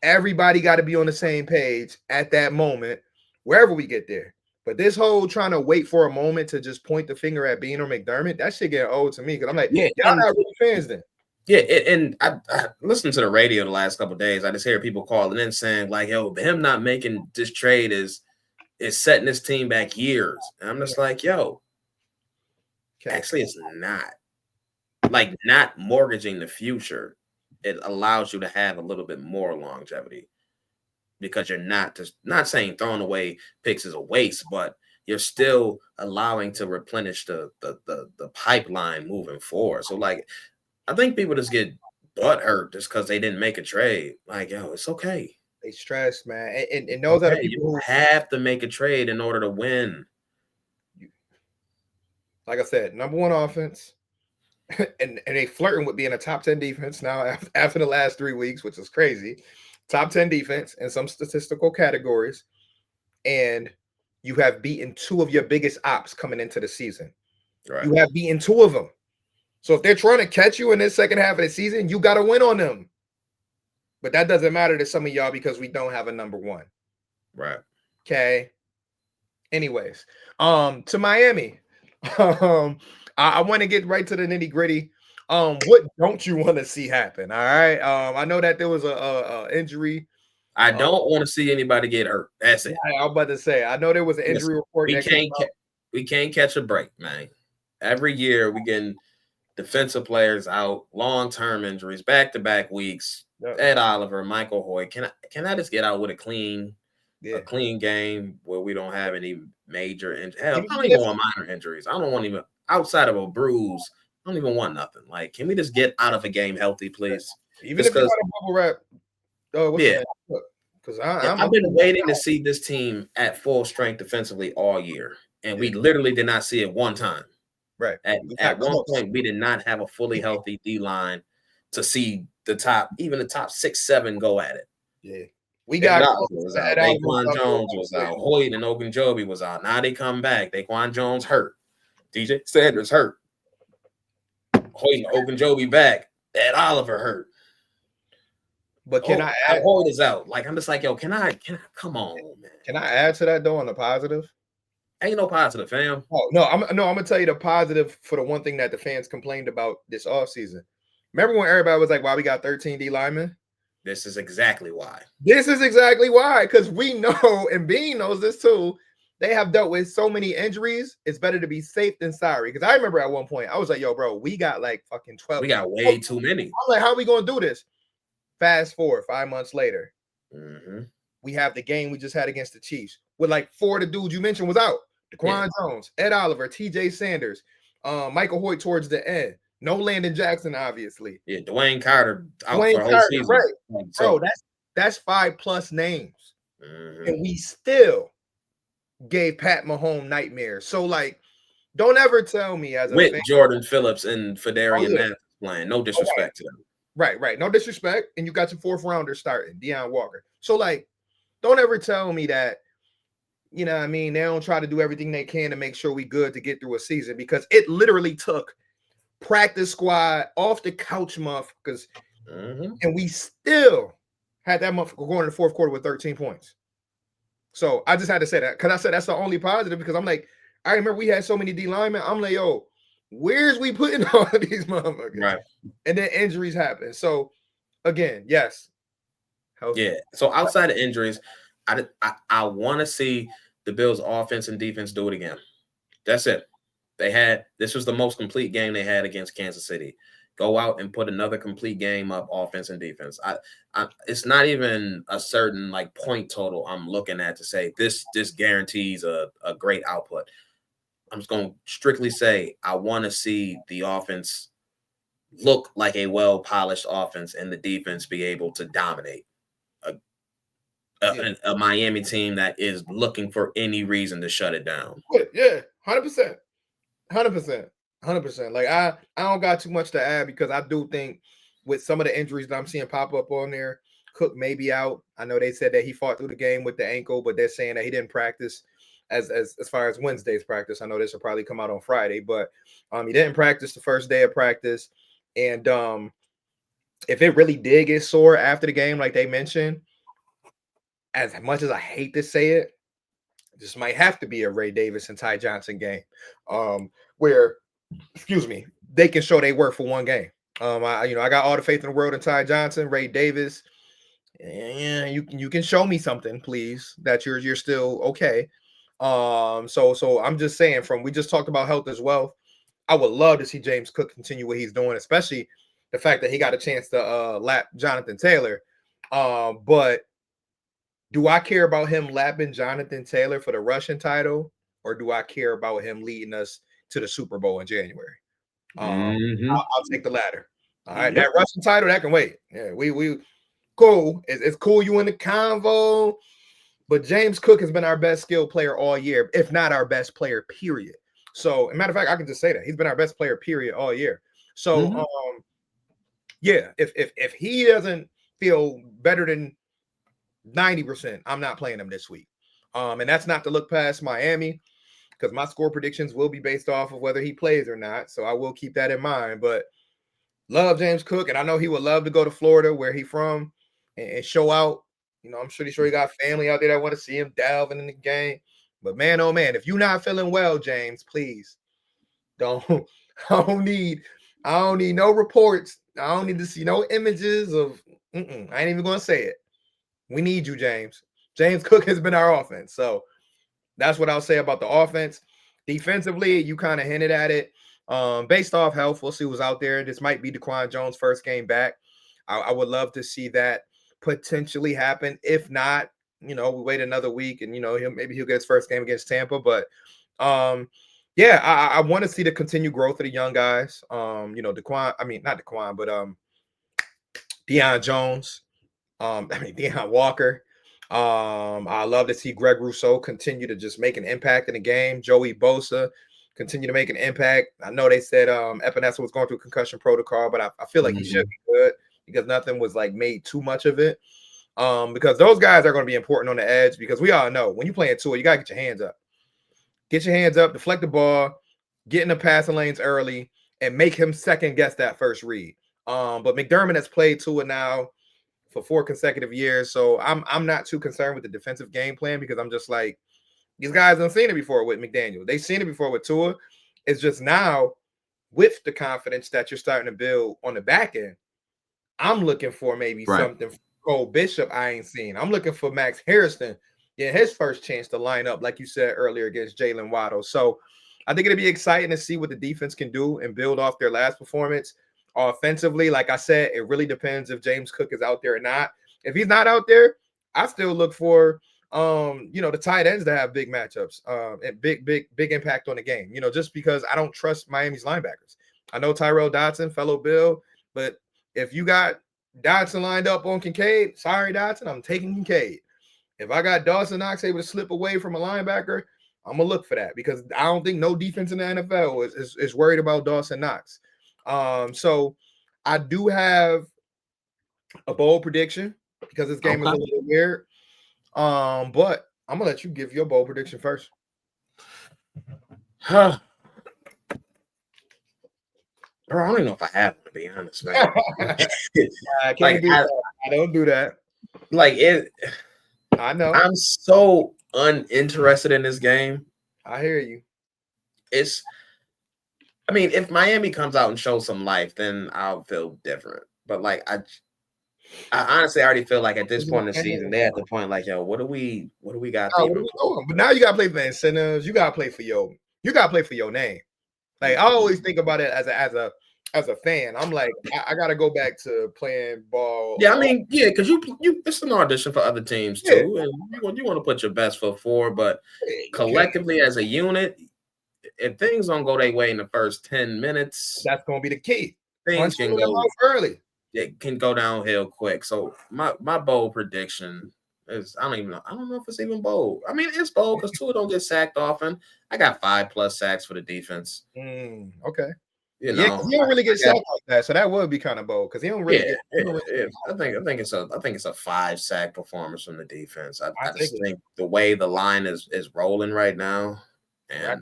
Everybody got to be on the same page at that moment, wherever we get there. But this whole trying to wait for a moment to just point the finger at Bean or McDermott, that shit getting old to me because I'm like, Yeah, y'all not really fans then. Yeah, and I listened to the radio the last couple of days. I just hear people calling in saying like, "Yo, him not making this trade is setting this team back years." And I'm just like, "Yo, actually, it's not. Like not mortgaging the future. It allows you to have a little bit more longevity because you're not saying throwing away picks is a waste, but you're still allowing to replenish the pipeline moving forward. So like." I think people just get butt hurt just because they didn't make a trade. Like, yo, it's okay. They stress, man. And those are the people who have to make a trade in order to win. Like I said, number one offense. and they flirting with being a top 10 defense now after the last 3 weeks, which is crazy. Top 10 defense in some statistical categories. And you have beaten 2 of your biggest ops coming into the season. Right. You have beaten 2 of them. So if they're trying to catch you in this second half of the season, you got to win on them. But that doesn't matter to some of y'all because we don't have a number one. Right. Okay. Anyways, to Miami. I want to get right to the nitty gritty. What don't you want to see happen? All right. I know that there was a injury. I don't want to see anybody get hurt. That's it. I was about to say. I know there was an injury report. We can't catch a break, man. Every year we getting defensive players out, long-term injuries, back-to-back weeks. Yep. Ed Oliver, Michael Hoyt. Can I just get out with a clean game where we don't have any major injuries? Hell, I don't even want minor injuries. I don't want even outside of a bruise. I don't even want nothing. Like, can we just get out of a game healthy, please? Even if you got a bubble wrap. Because I've been waiting to see this team at full strength defensively all year, and we literally did not see it one time. Right. At one point, we did not have a fully healthy D line to see even the top 6, 7 go at it. Yeah. We got Daquan Jones was out. Hoyt and Ogunjobi was out. Now they come back. Daquan Jones hurt. DJ Sanders hurt. Hoyt and Ogunjobi back. Ed Oliver hurt. But can I add? Hoyt is out. Like I'm just like, yo, can I come on, man? Can I add to that though on the positive? Ain't no positive, fam. Oh, no, I'm gonna tell you the positive for the one thing that the fans complained about this offseason. Remember when everybody was like, why we got 13 D linemen? This is exactly why. Because we know, and Bean knows this too, they have dealt with so many injuries. It's better to be safe than sorry. Because I remember at one point, I was like, yo, bro, we got like fucking 12. We got way too many. I'm like, how are we gonna do this? Fast forward 5 months later. Mm-hmm. We have the game we just had against the Chiefs with like 4 of the dudes you mentioned was out. Daquan Jones, Ed Oliver, TJ Sanders, Michael Hoyt towards the end. No Landon Jackson, obviously. Yeah, Dwayne Carter out for a whole season. Right. So that's 5+ names. Mm-hmm. And we still gave Pat Mahomes nightmares. So like, don't ever tell me as a with fan, Jordan Phillips and Fedarian Mathis playing. No disrespect to them. Right. No disrespect. And you got your 4th rounder starting, Deion Walker. So like, don't ever tell me that, you know what I mean, they don't try to do everything they can to make sure we good to get through a season, because it literally took practice squad off the couch motherfuckers, and we still had that motherfucker going in the 4th quarter with 13 points. So I just had to say that because I said that's the only positive, because I'm like, I remember we had so many D linemen. I'm like, yo, where's we putting all of these motherfuckers? Right. And then injuries happen. So again, yes. Yeah. So outside of injuries, I want to see the Bills offense and defense do it again. That's it. This was the most complete game they had against Kansas City. Go out and put another complete game up, offense and defense. It's not even a certain like point total I'm looking at to say this guarantees a great output. I'm just going to strictly say I want to see the offense look like a well-polished offense and the defense be able to dominate a Miami team that is looking for any reason to shut it down. Yeah, 100%. 100%. Like I don't got too much to add, because I do think with some of the injuries that I'm seeing pop up on there, Cook may be out. I know they said that he fought through the game with the ankle, but they're saying that he didn't practice as far as Wednesday's practice. I know this will probably come out on Friday, but he didn't practice the first day of practice. And if it really did get sore after the game, like they mentioned, as much as I hate to say it, this might have to be a Ray Davis and Ty Johnson game, where, excuse me, they can show they work for one game. I got all the faith in the world in Ty Johnson, Ray Davis. Yeah, you can show me something, please, that you're still okay. So I'm just saying, we just talked about health as well. I would love to see James Cook continue what he's doing, especially the fact that he got a chance to lap Jonathan Taylor. But do I care about him lapping Jonathan Taylor for the Russian title, or do I care about him leading us to the Super Bowl in January? I'll take the latter. All right, that Russian title that can wait. Yeah, we cool. It's cool you in the convo, but James Cook has been our best skill player all year, if not our best player, period. So, as a matter of fact, I can just say that he's been our best player, period, all year. So, yeah, if he doesn't feel better than 90%, I'm not playing him this week. And that's not to look past Miami, because my score predictions will be based off of whether he plays or not. So I will keep that in mind. But love James Cook, and I know he would love to go to Florida, where he from, and show out. I'm sure he got family out there that want to see him delving in the game. But man, oh man, if you're not feeling well, James, please don't. I don't need no reports. I don't need to see no images of. I ain't even gonna say it. We need you, James. James Cook has been our offense. So that's what I'll say about the offense. Defensively, you kind of hinted at it. Based off health, we'll see who's out there. This might be DeQuan Jones' first game back. I would love to see that potentially happen. If not, we wait another week and maybe he'll get his first game against Tampa. But yeah, I want to see the continued growth of the young guys. DeQuan, not DeQuan, but Deion Jones. Deion Walker. I love to see Greg Rousseau continue to just make an impact in the game. Joey Bosa continue to make an impact. I know they said Epinesa was going through concussion protocol, but I feel like he should be good because nothing was made too much of it. Because those guys are going to be important on the edge, because we all know when you play in Tua, you got to get your hands up. Get your hands up, deflect the ball, get in the passing lanes early, and make him second guess that first read. But McDermott has played Tua now for 4 consecutive years, so I'm not too concerned with the defensive game plan, because I'm just like, these guys have seen it before with McDaniel. They've seen it before with Tua. It's just now, with the confidence that you're starting to build on the back end, I'm looking for maybe something from Cole Bishop I ain't seen. I'm looking for Max Harrison getting his first chance to line up, like you said earlier, against Jalen Waddle. So I think it'll be exciting to see what the defense can do and build off their last performance. Offensively, like I said, it really depends if James Cook is out there or not. If he's not out there, I still look for the tight ends to have big matchups, and big impact on the game. Just because I don't trust Miami's linebackers. I know Tyrell Dodson, fellow Bill, but if you got Dodson lined up on Kincaid, sorry, Dodson, I'm taking Kincaid. If I got Dawson Knox able to slip away from a linebacker, I'm gonna look for that, because I don't think no defense in the NFL is worried about Dawson Knox. So I do have a bold prediction, because this game is a little weird. But I'm gonna let you give your bold prediction first. Bro, I don't even know if I have, to be honest, man. I can't do that. I don't do that. I know. I'm so uninterested in this game. I hear you. If Miami comes out and shows some life, then I'll feel different. But I honestly already feel like at this point in the season, they're at the point yo, what do we got? What are we doing? But now you gotta play for the incentives. You gotta play for your name. I always think about it as a fan. I'm like, I gotta go back to playing ball. Yeah, because you it's an audition for other teams too, and you want to put your best foot forward. But collectively as a unit, if things don't go their way in the first 10 minutes, that's gonna be the key. Things can go early. It can go downhill quick. So my bold prediction is, I don't know if it's even bold. It's bold because Tua don't get sacked often. I got 5+ sacks for the defense. Okay. You don't really get sacked like that, so that would be kind of bold, because he don't really I think it's a 5-sack performance from the defense. I just think the way the line is rolling right now, and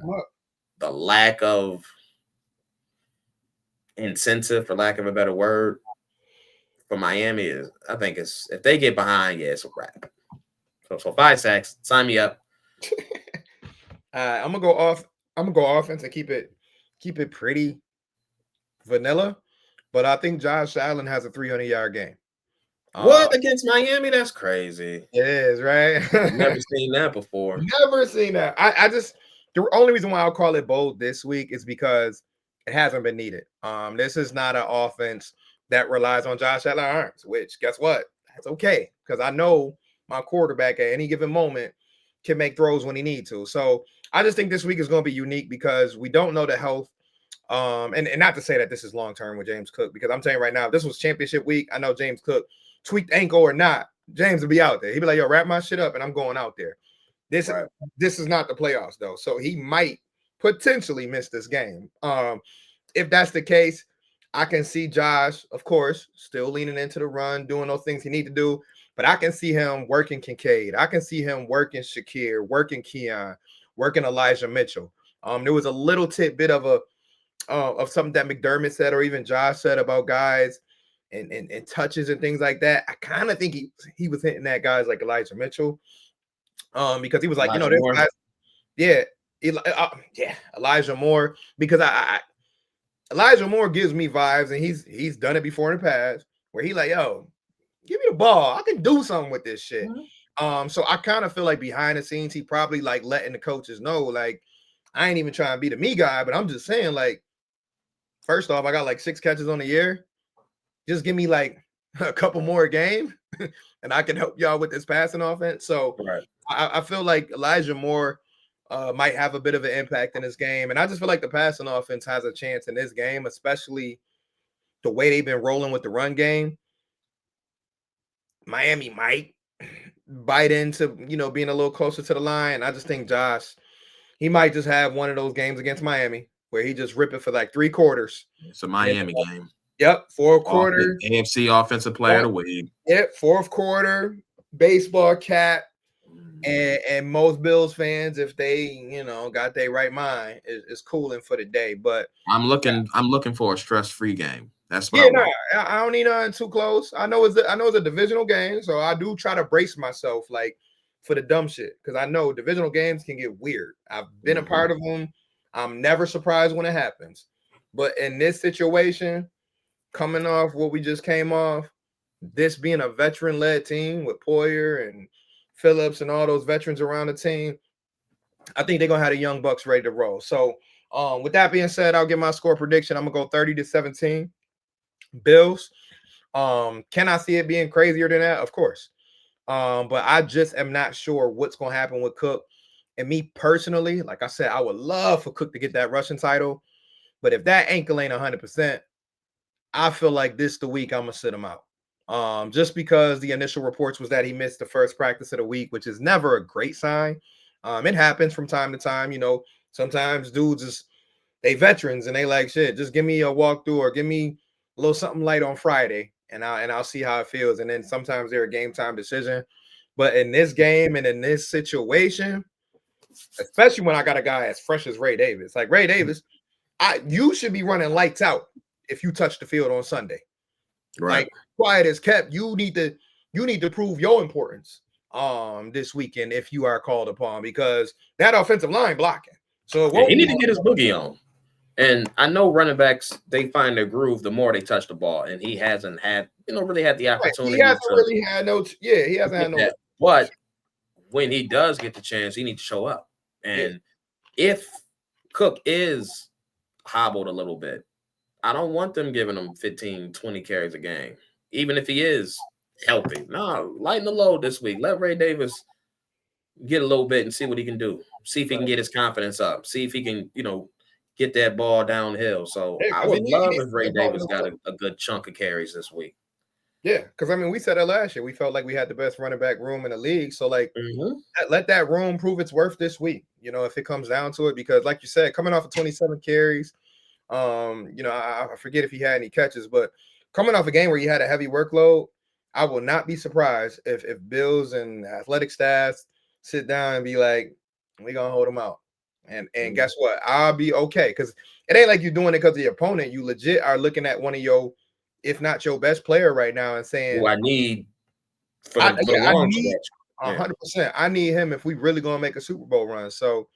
the lack of incentive, for lack of a better word, for Miami is, I think if they get behind, it's a wrap. So 5 sacks. Sign me up. I'm gonna go off. I'm gonna go offense and keep it pretty vanilla. But I think Josh Allen has a 300-yard game. What against Miami? That's crazy. It is, right? Never seen that before. Never seen that. I just the only reason why I'll call it bold this week is because it hasn't been needed. This is not an offense that relies on Josh Allen arms, which guess what? That's okay because I know my quarterback at any given moment can make throws when he needs to. So I just think this week is going to be unique because we don't know the health. And not to say that this is long term with James Cook, because I'm telling you right now, if this was championship week, I know James Cook, tweaked ankle or not, James would be out there. He'd be like, yo, wrap my shit up and I'm going out there. This is not the playoffs though. So he might potentially miss this game. If that's the case, I can see Josh, of course, still leaning into the run, doing those things he need to do. But I can see him working Kincaid. I can see him working Shakir, working Keon, working Elijah Mitchell. There was a little tidbit of something that McDermott said, or even Josh said about guys and touches and things like that. I kind of think he was hitting at guys like Elijah Mitchell, because he was like, Elijah there's Moore. guys, Elijah Moore, because Elijah Moore gives me vibes, and he's done it before in the past, where he like, yo, give me the ball, I can do something with this shit. So I kind of feel like behind the scenes, he probably like letting the coaches know, like, I ain't even trying to be the me guy, but I'm just saying, like, first off, I got like 6 catches on the year. Just give me like a couple more a game, and I can help y'all with this passing offense. So I feel like Elijah Moore might have a bit of an impact in this game. And I just feel like the passing offense has a chance in this game, especially the way they've been rolling with the run game. Miami might bite into, being a little closer to the line. I just think Josh, he might just have one of those games against Miami where he just rip it for like 3 quarters. It's a Miami game. Yep, 4th quarter. AFC Offensive Player of the Week. Yep, 4th quarter, baseball cap. And most Bills fans, if they, got their right mind, is cooling for the day. But I'm looking for a stress-free game. That's what I don't need nothing too close. I know it's a divisional game, so I do try to brace myself like for the dumb shit, because I know divisional games can get weird. I've been a part of them. I'm never surprised when it happens. But in this situation, coming off what we just came off, this being a veteran-led team with Poyer and Phillips and all those veterans around the team, I think they're going to have the young bucks ready to roll. So with that being said, I'll give my score prediction. I'm going to go 30-17 Bills. Can I see it being crazier than that? Of course. But I just am not sure what's going to happen with Cook. And me personally, like I said, I would love for Cook to get that rushing title. But if that ankle ain't 100%, I feel like this the week I'm going to sit him out. Just because the initial reports was that he missed the first practice of the week, which is never a great sign. It happens from time to time. Sometimes dudes they veterans and they like, shit, just give me a walkthrough or give me a little something light on Friday and I'll see how it feels. And then sometimes they're a game time decision. But in this game and in this situation, especially when I got a guy as fresh as Ray Davis, like Ray Davis, you should be running lights out if you touch the field on Sunday. Right. Like, quiet as kept. You need to prove your importance this weekend if you are called upon, because that offensive line blocking. So he need to get his boogie on. And I know running backs, they find their groove the more they touch the ball, and he hasn't had really had the opportunity. He hasn't really had no. Yeah, he hasn't had no. But when he does get the chance, he needs to show up. And if Cook is hobbled a little bit, I don't want them giving him 15, 20 carries a game, even if he is healthy. No, lighten the load this week. Let Ray Davis get a little bit and see what he can do. See if he can get his confidence up. See if he can, get that ball downhill. So I would love if Ray Davis got a good chunk of carries this week. Yeah, because we said that last year. We felt like we had the best running back room in the league. So let that room prove its worth this week, if it comes down to it. Because like you said, coming off of 27 carries, I forget if he had any catches, but coming off a game where he had a heavy workload, I will not be surprised if Bills and athletic staffs sit down and be like, we're going to hold him out. And guess what? I'll be okay, because it ain't like you're doing it because of your opponent. You legit are looking at one of your, if not your best player right now, and saying, who I need for the long stretch. 100%. I need him if we really gonna make a Super Bowl run. So,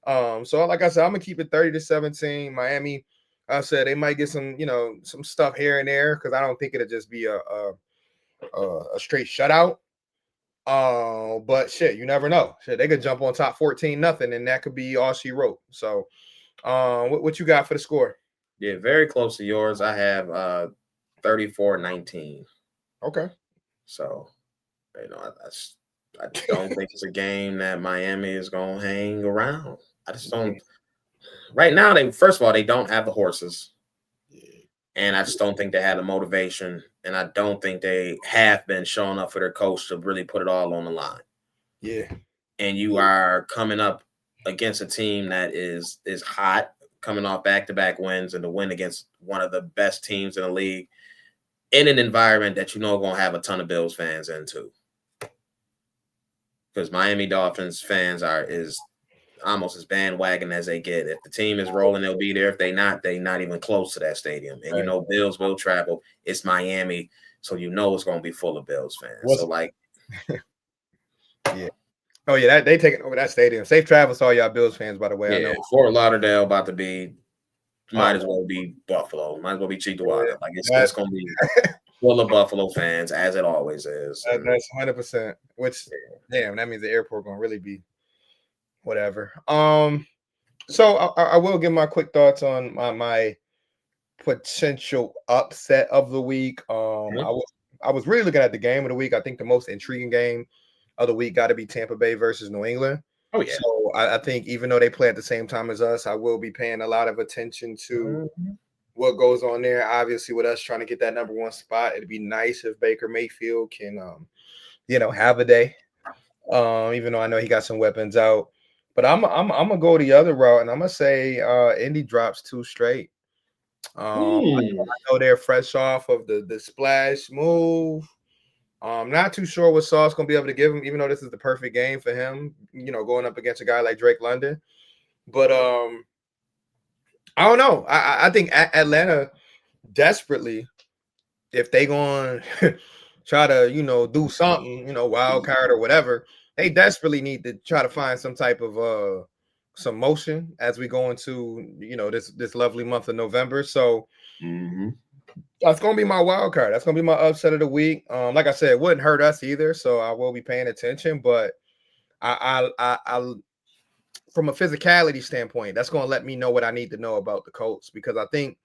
so like I said, I'm gonna keep it 30-17. Miami, I said they might get some, some stuff here and there because I don't think it'll just be a straight shutout. But shit, you never know. Shit, they could jump on top 14-0, and that could be all she wrote. So, what you got for the score? Yeah, very close to yours. I have 34-19. Okay. So, I don't think it's a game that Miami is gonna hang around. I just don't. Right now, first of all, they don't have the horses, and I just don't think they have the motivation, and I don't think they have been showing up for their coach to really put it all on the line. Yeah. And you are coming up against a team that is hot, coming off back-to-back wins, and to win against one of the best teams in the league in an environment that you know are going to have a ton of Bills fans into. Because Miami Dolphins fans is almost as bandwagon as they get. If the team is rolling, they'll be there. If they're not even close to that stadium. And Right. Bills will travel. It's Miami, so it's going to be full of Bills fans. So yeah. Oh yeah, they taking over that stadium. Safe travels to all y'all Bills fans, by the way. Yeah, I know Fort Lauderdale about to be might as well be Buffalo. Might as well be Cheektowaga. Like it's going to be full of Buffalo fans, as it always is. That's 100%. Which, damn, that means the airport gonna really be whatever. So I will give my quick thoughts on my potential upset of the week. I was really looking at the game of the week. I think the most intriguing game of the week got to be Tampa Bay versus New England. Oh yeah. So I think even though they play at the same time as us, I will be paying a lot of attention to what goes on there. Obviously, with us trying to get that number one spot, it'd be nice if Baker Mayfield can, have a day. Even though I know he got some weapons out, but I'm gonna go the other route, and I'm gonna say Indy drops 2 straight. I know they're fresh off of the splash move. I'm not too sure what Sauce gonna be able to give him, even though this is the perfect game for him, going up against a guy like Drake London. But I don't know. I think Atlanta desperately, if they going try to do something, wild card or whatever, they desperately need to try to find some type of some motion as we go into this lovely month of November. So that's gonna be my wild card. That's gonna be my upset of the week. Like I said, it wouldn't hurt us either, so I will be paying attention. But I from a physicality standpoint, that's gonna let me know what I need to know about the Colts, because I think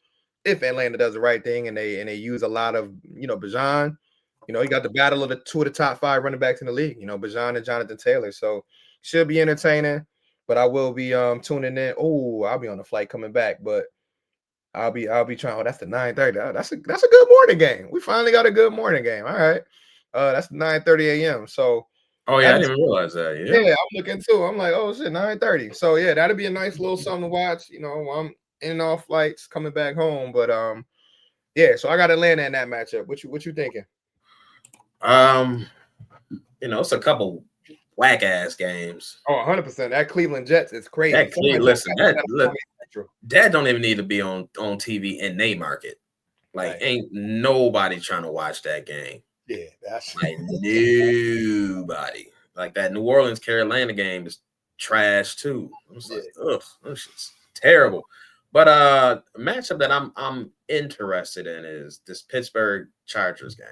if Atlanta does the right thing and they use a lot of Bijan, you got the battle of the 2 of the top 5 running backs in the league, Bijan and Jonathan Taylor. So should be entertaining. But I will be tuning in. Oh, I'll be on the flight coming back, but I'll be trying. Oh, that's the 9:30. That's a good morning game. We finally got a good morning game. All right. That's 9:30 a.m. So I didn't even realize that. Yeah, I'm looking too. I'm like, oh shit, 9:30. So yeah, that'll be a nice little something to watch. I'm in and off flights coming back home. But yeah, so I got Atlanta in that matchup. What you thinking? It's a couple whack ass games. Oh, 100%. That Cleveland Jets is crazy. That don't even need to be on TV in their market. Like, ain't nobody trying to watch that game. Yeah, that's like nobody. Like that New Orleans Carolina game is trash too. I was like, ugh, this is terrible. But a matchup that I'm interested in is this Pittsburgh Chargers game.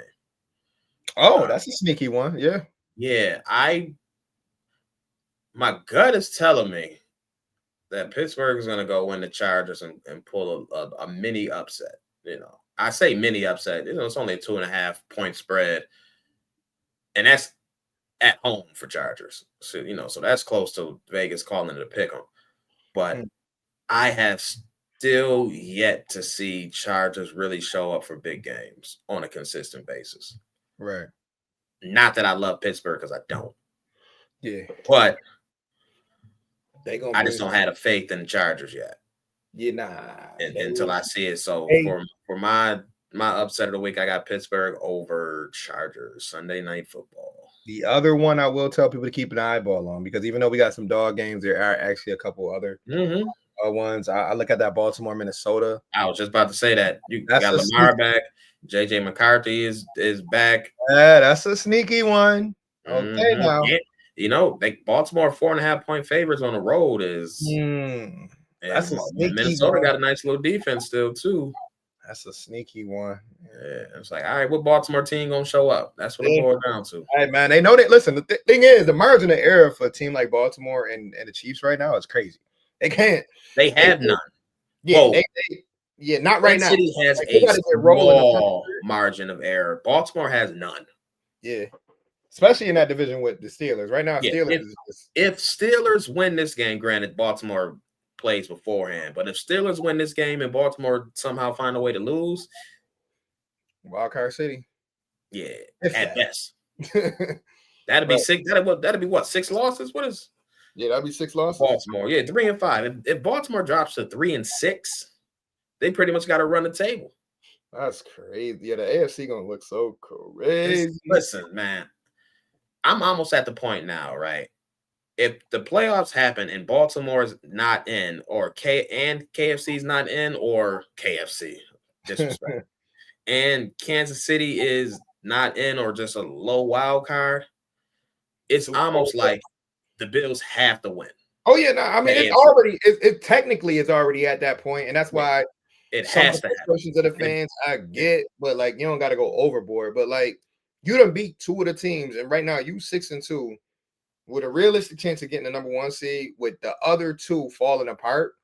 Oh, that's a sneaky one. Yeah. Yeah, my gut is telling me that Pittsburgh is going to go win the Chargers and pull a mini upset. I say mini upset. It's only a 2.5 point spread, and that's at home for Chargers. So so that's close to Vegas calling it a pick 'em. But I have still yet to see Chargers really show up for big games on a consistent basis. Right. Not that I love Pittsburgh, because I don't. Yeah. But I just don't have a faith in the Chargers yet. Yeah, until I see it. So for my upset of the week, I got Pittsburgh over Chargers Sunday Night Football. The other one I will tell people to keep an eyeball on, because even though we got some dog games, there are actually a couple other ones. I look at that Baltimore, Minnesota. I was just about to say that. You got Lamar back. JJ McCarthy is back. Yeah, that's a sneaky one. Okay, now. And, Baltimore 4.5-point favorites on the road is. That's a sneaky Minnesota one. got a nice little defense still too. That's a sneaky one. Yeah, it's like, all right, what Baltimore team gonna show up? That's what it boils down to. Hey man, they know that. Listen, the thing is, the margin of error for a team like Baltimore and the Chiefs right now is crazy. They can't. They have none. Yeah, not right now. City has a small margin of error. Baltimore has none. Yeah, especially in that division with the Steelers right now. Steelers. If Steelers win this game, granted, Baltimore plays beforehand, but if Steelers win this game and Baltimore somehow find a way to lose, Wildcard City. Yeah, at best. That'd be six. That'd be what, 6 losses? What is? Yeah, that'd be 6 losses. Baltimore, 3-5. If Baltimore drops to 3-6, they pretty much got to run the table. That's crazy. Yeah, the AFC gonna look so crazy. Listen, man, I'm almost at the point now, right? If the playoffs happen and Baltimore's not in, or KFC's not in, or KFC, disrespect, and Kansas City is not in, or just a low wild card, it's almost like the Bills have to win. Oh yeah, no, I mean it's already it technically is already at that point, and that's why it has to happen. Questions of the fans I get, but like you don't got to go overboard. But like you done beat 2 of the teams, and right now you 6-2 with a realistic chance of getting the number 1 seed, with the other 2 falling apart.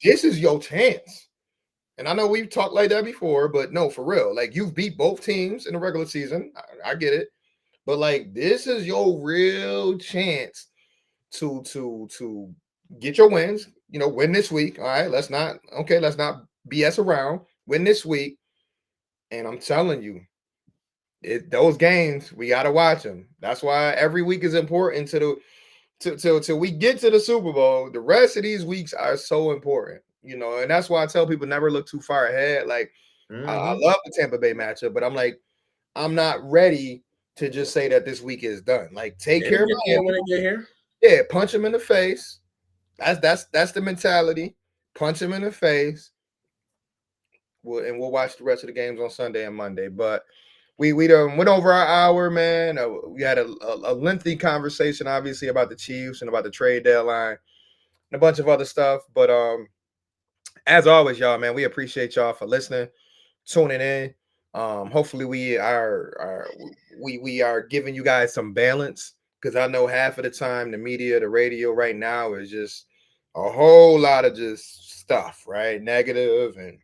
This is your chance. And I know we've talked like that before, but no, for real. Like you've beat both teams in the regular season. I get it. But like this is your real chance to get your wins, win this week. All right, let's not BS around. Win this week. And I'm telling you, those games, we gotta watch them. That's why every week is important till we get to the Super Bowl. The rest of these weeks are so important. And that's why I tell people never look too far ahead. Like, I love the Tampa Bay matchup, but I'm like, I'm not ready to just say that this week is done. Like, take care of Miami when they get here. Yeah, punch him in the face. That's the mentality. Punch him in the face. We'll watch the rest of the games on Sunday and Monday. But we done went over our hour, man. We had a lengthy conversation, obviously, about the Chiefs and about the trade deadline and a bunch of other stuff. But as always, y'all, man, we appreciate y'all for listening, tuning in. Hopefully we are giving you guys some balance, because I know half of the time the media, the radio right now is just a whole lot of just stuff, right? Negative, and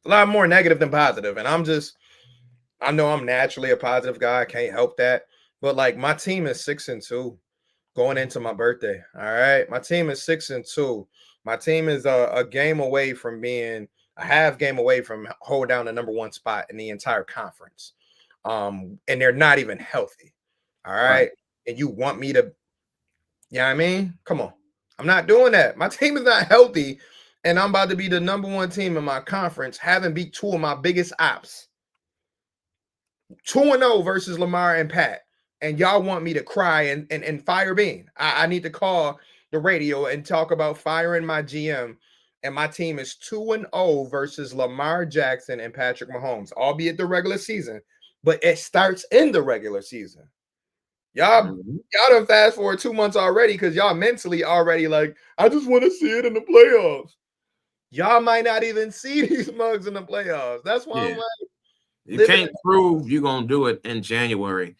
a lot more negative than positive. And I know I'm naturally a positive guy. I can't help that. But like my team is 6-2 going into my birthday. All right. My team is 6-2. My team is a game away from being a half game away from hold down the number 1 spot in the entire conference. And they're not even healthy. All right. And you want me to, I mean? Come on. I'm not doing that. My team is not healthy, and I'm about to be the number 1 team in my conference, having beat 2 of my biggest ops. 2-0 versus Lamar and Pat. And y'all want me to cry and fire Bean. I need to call the radio and talk about firing my GM. And my team is 2-0 versus Lamar Jackson and Patrick Mahomes, albeit the regular season. But it starts in the regular season. Y'all done fast forward 2 months already, because y'all mentally already like, I just want to see it in the playoffs. Y'all might not even see these mugs in the playoffs. That's why I'm like, you can't prove you're gonna do it in January,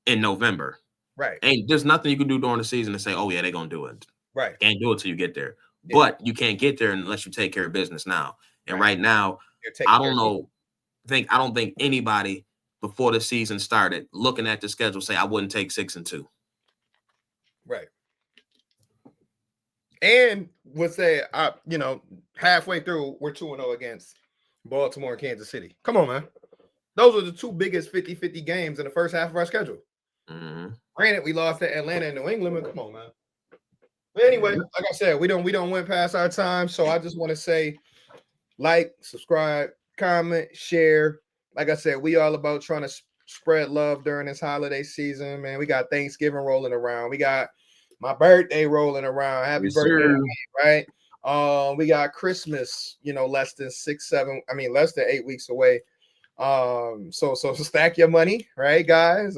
in November. Right. And there's nothing you can do during the season to say, oh yeah, they're gonna do it. Right. Can't do it till you get there. Yeah. But you can't get there unless you take care of business now. And right now, I don't think anybody before the season started looking at the schedule say I wouldn't take 6-2. Right. And would say, halfway through, we're 2-0 against Baltimore and Kansas City. Come on, man. Those are the 2 biggest 50-50 games in the first half of our schedule. Granted, we lost to Atlanta and New England, but come on, man. But anyway, like I said, we don't went past our time. So I just want to say, like, subscribe, comment, share. Like I said, we all about trying to spread love during this holiday season, man. We got Thanksgiving rolling around. We got my birthday rolling around. Happy birthday, right? We got Christmas, less than 8 weeks away. So stack your money, right, guys?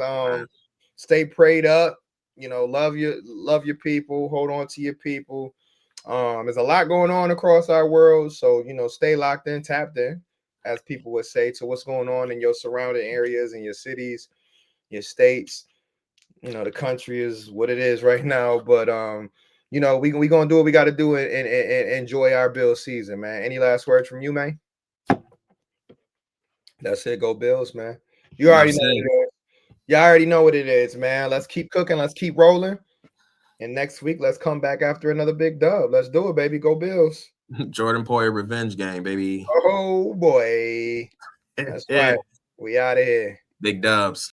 stay prayed up. Love your people. Hold on to your people. There's a lot going on across our world, so stay locked in, tapped in, as people would say, to what's going on in your surrounding areas, in your cities, your states. The country is what it is right now, but we gonna do what we got to do and enjoy our Bills season, man. Any last words from you, man? That's it. Go Bills, man. You already know what it is. You already know what it is, man. Let's keep cooking. Let's keep rolling. And next week, let's come back after another big dub. Let's do it, baby. Go Bills. Jordan Poyer revenge game, baby. Oh boy. That's right. We out of here. Big dubs.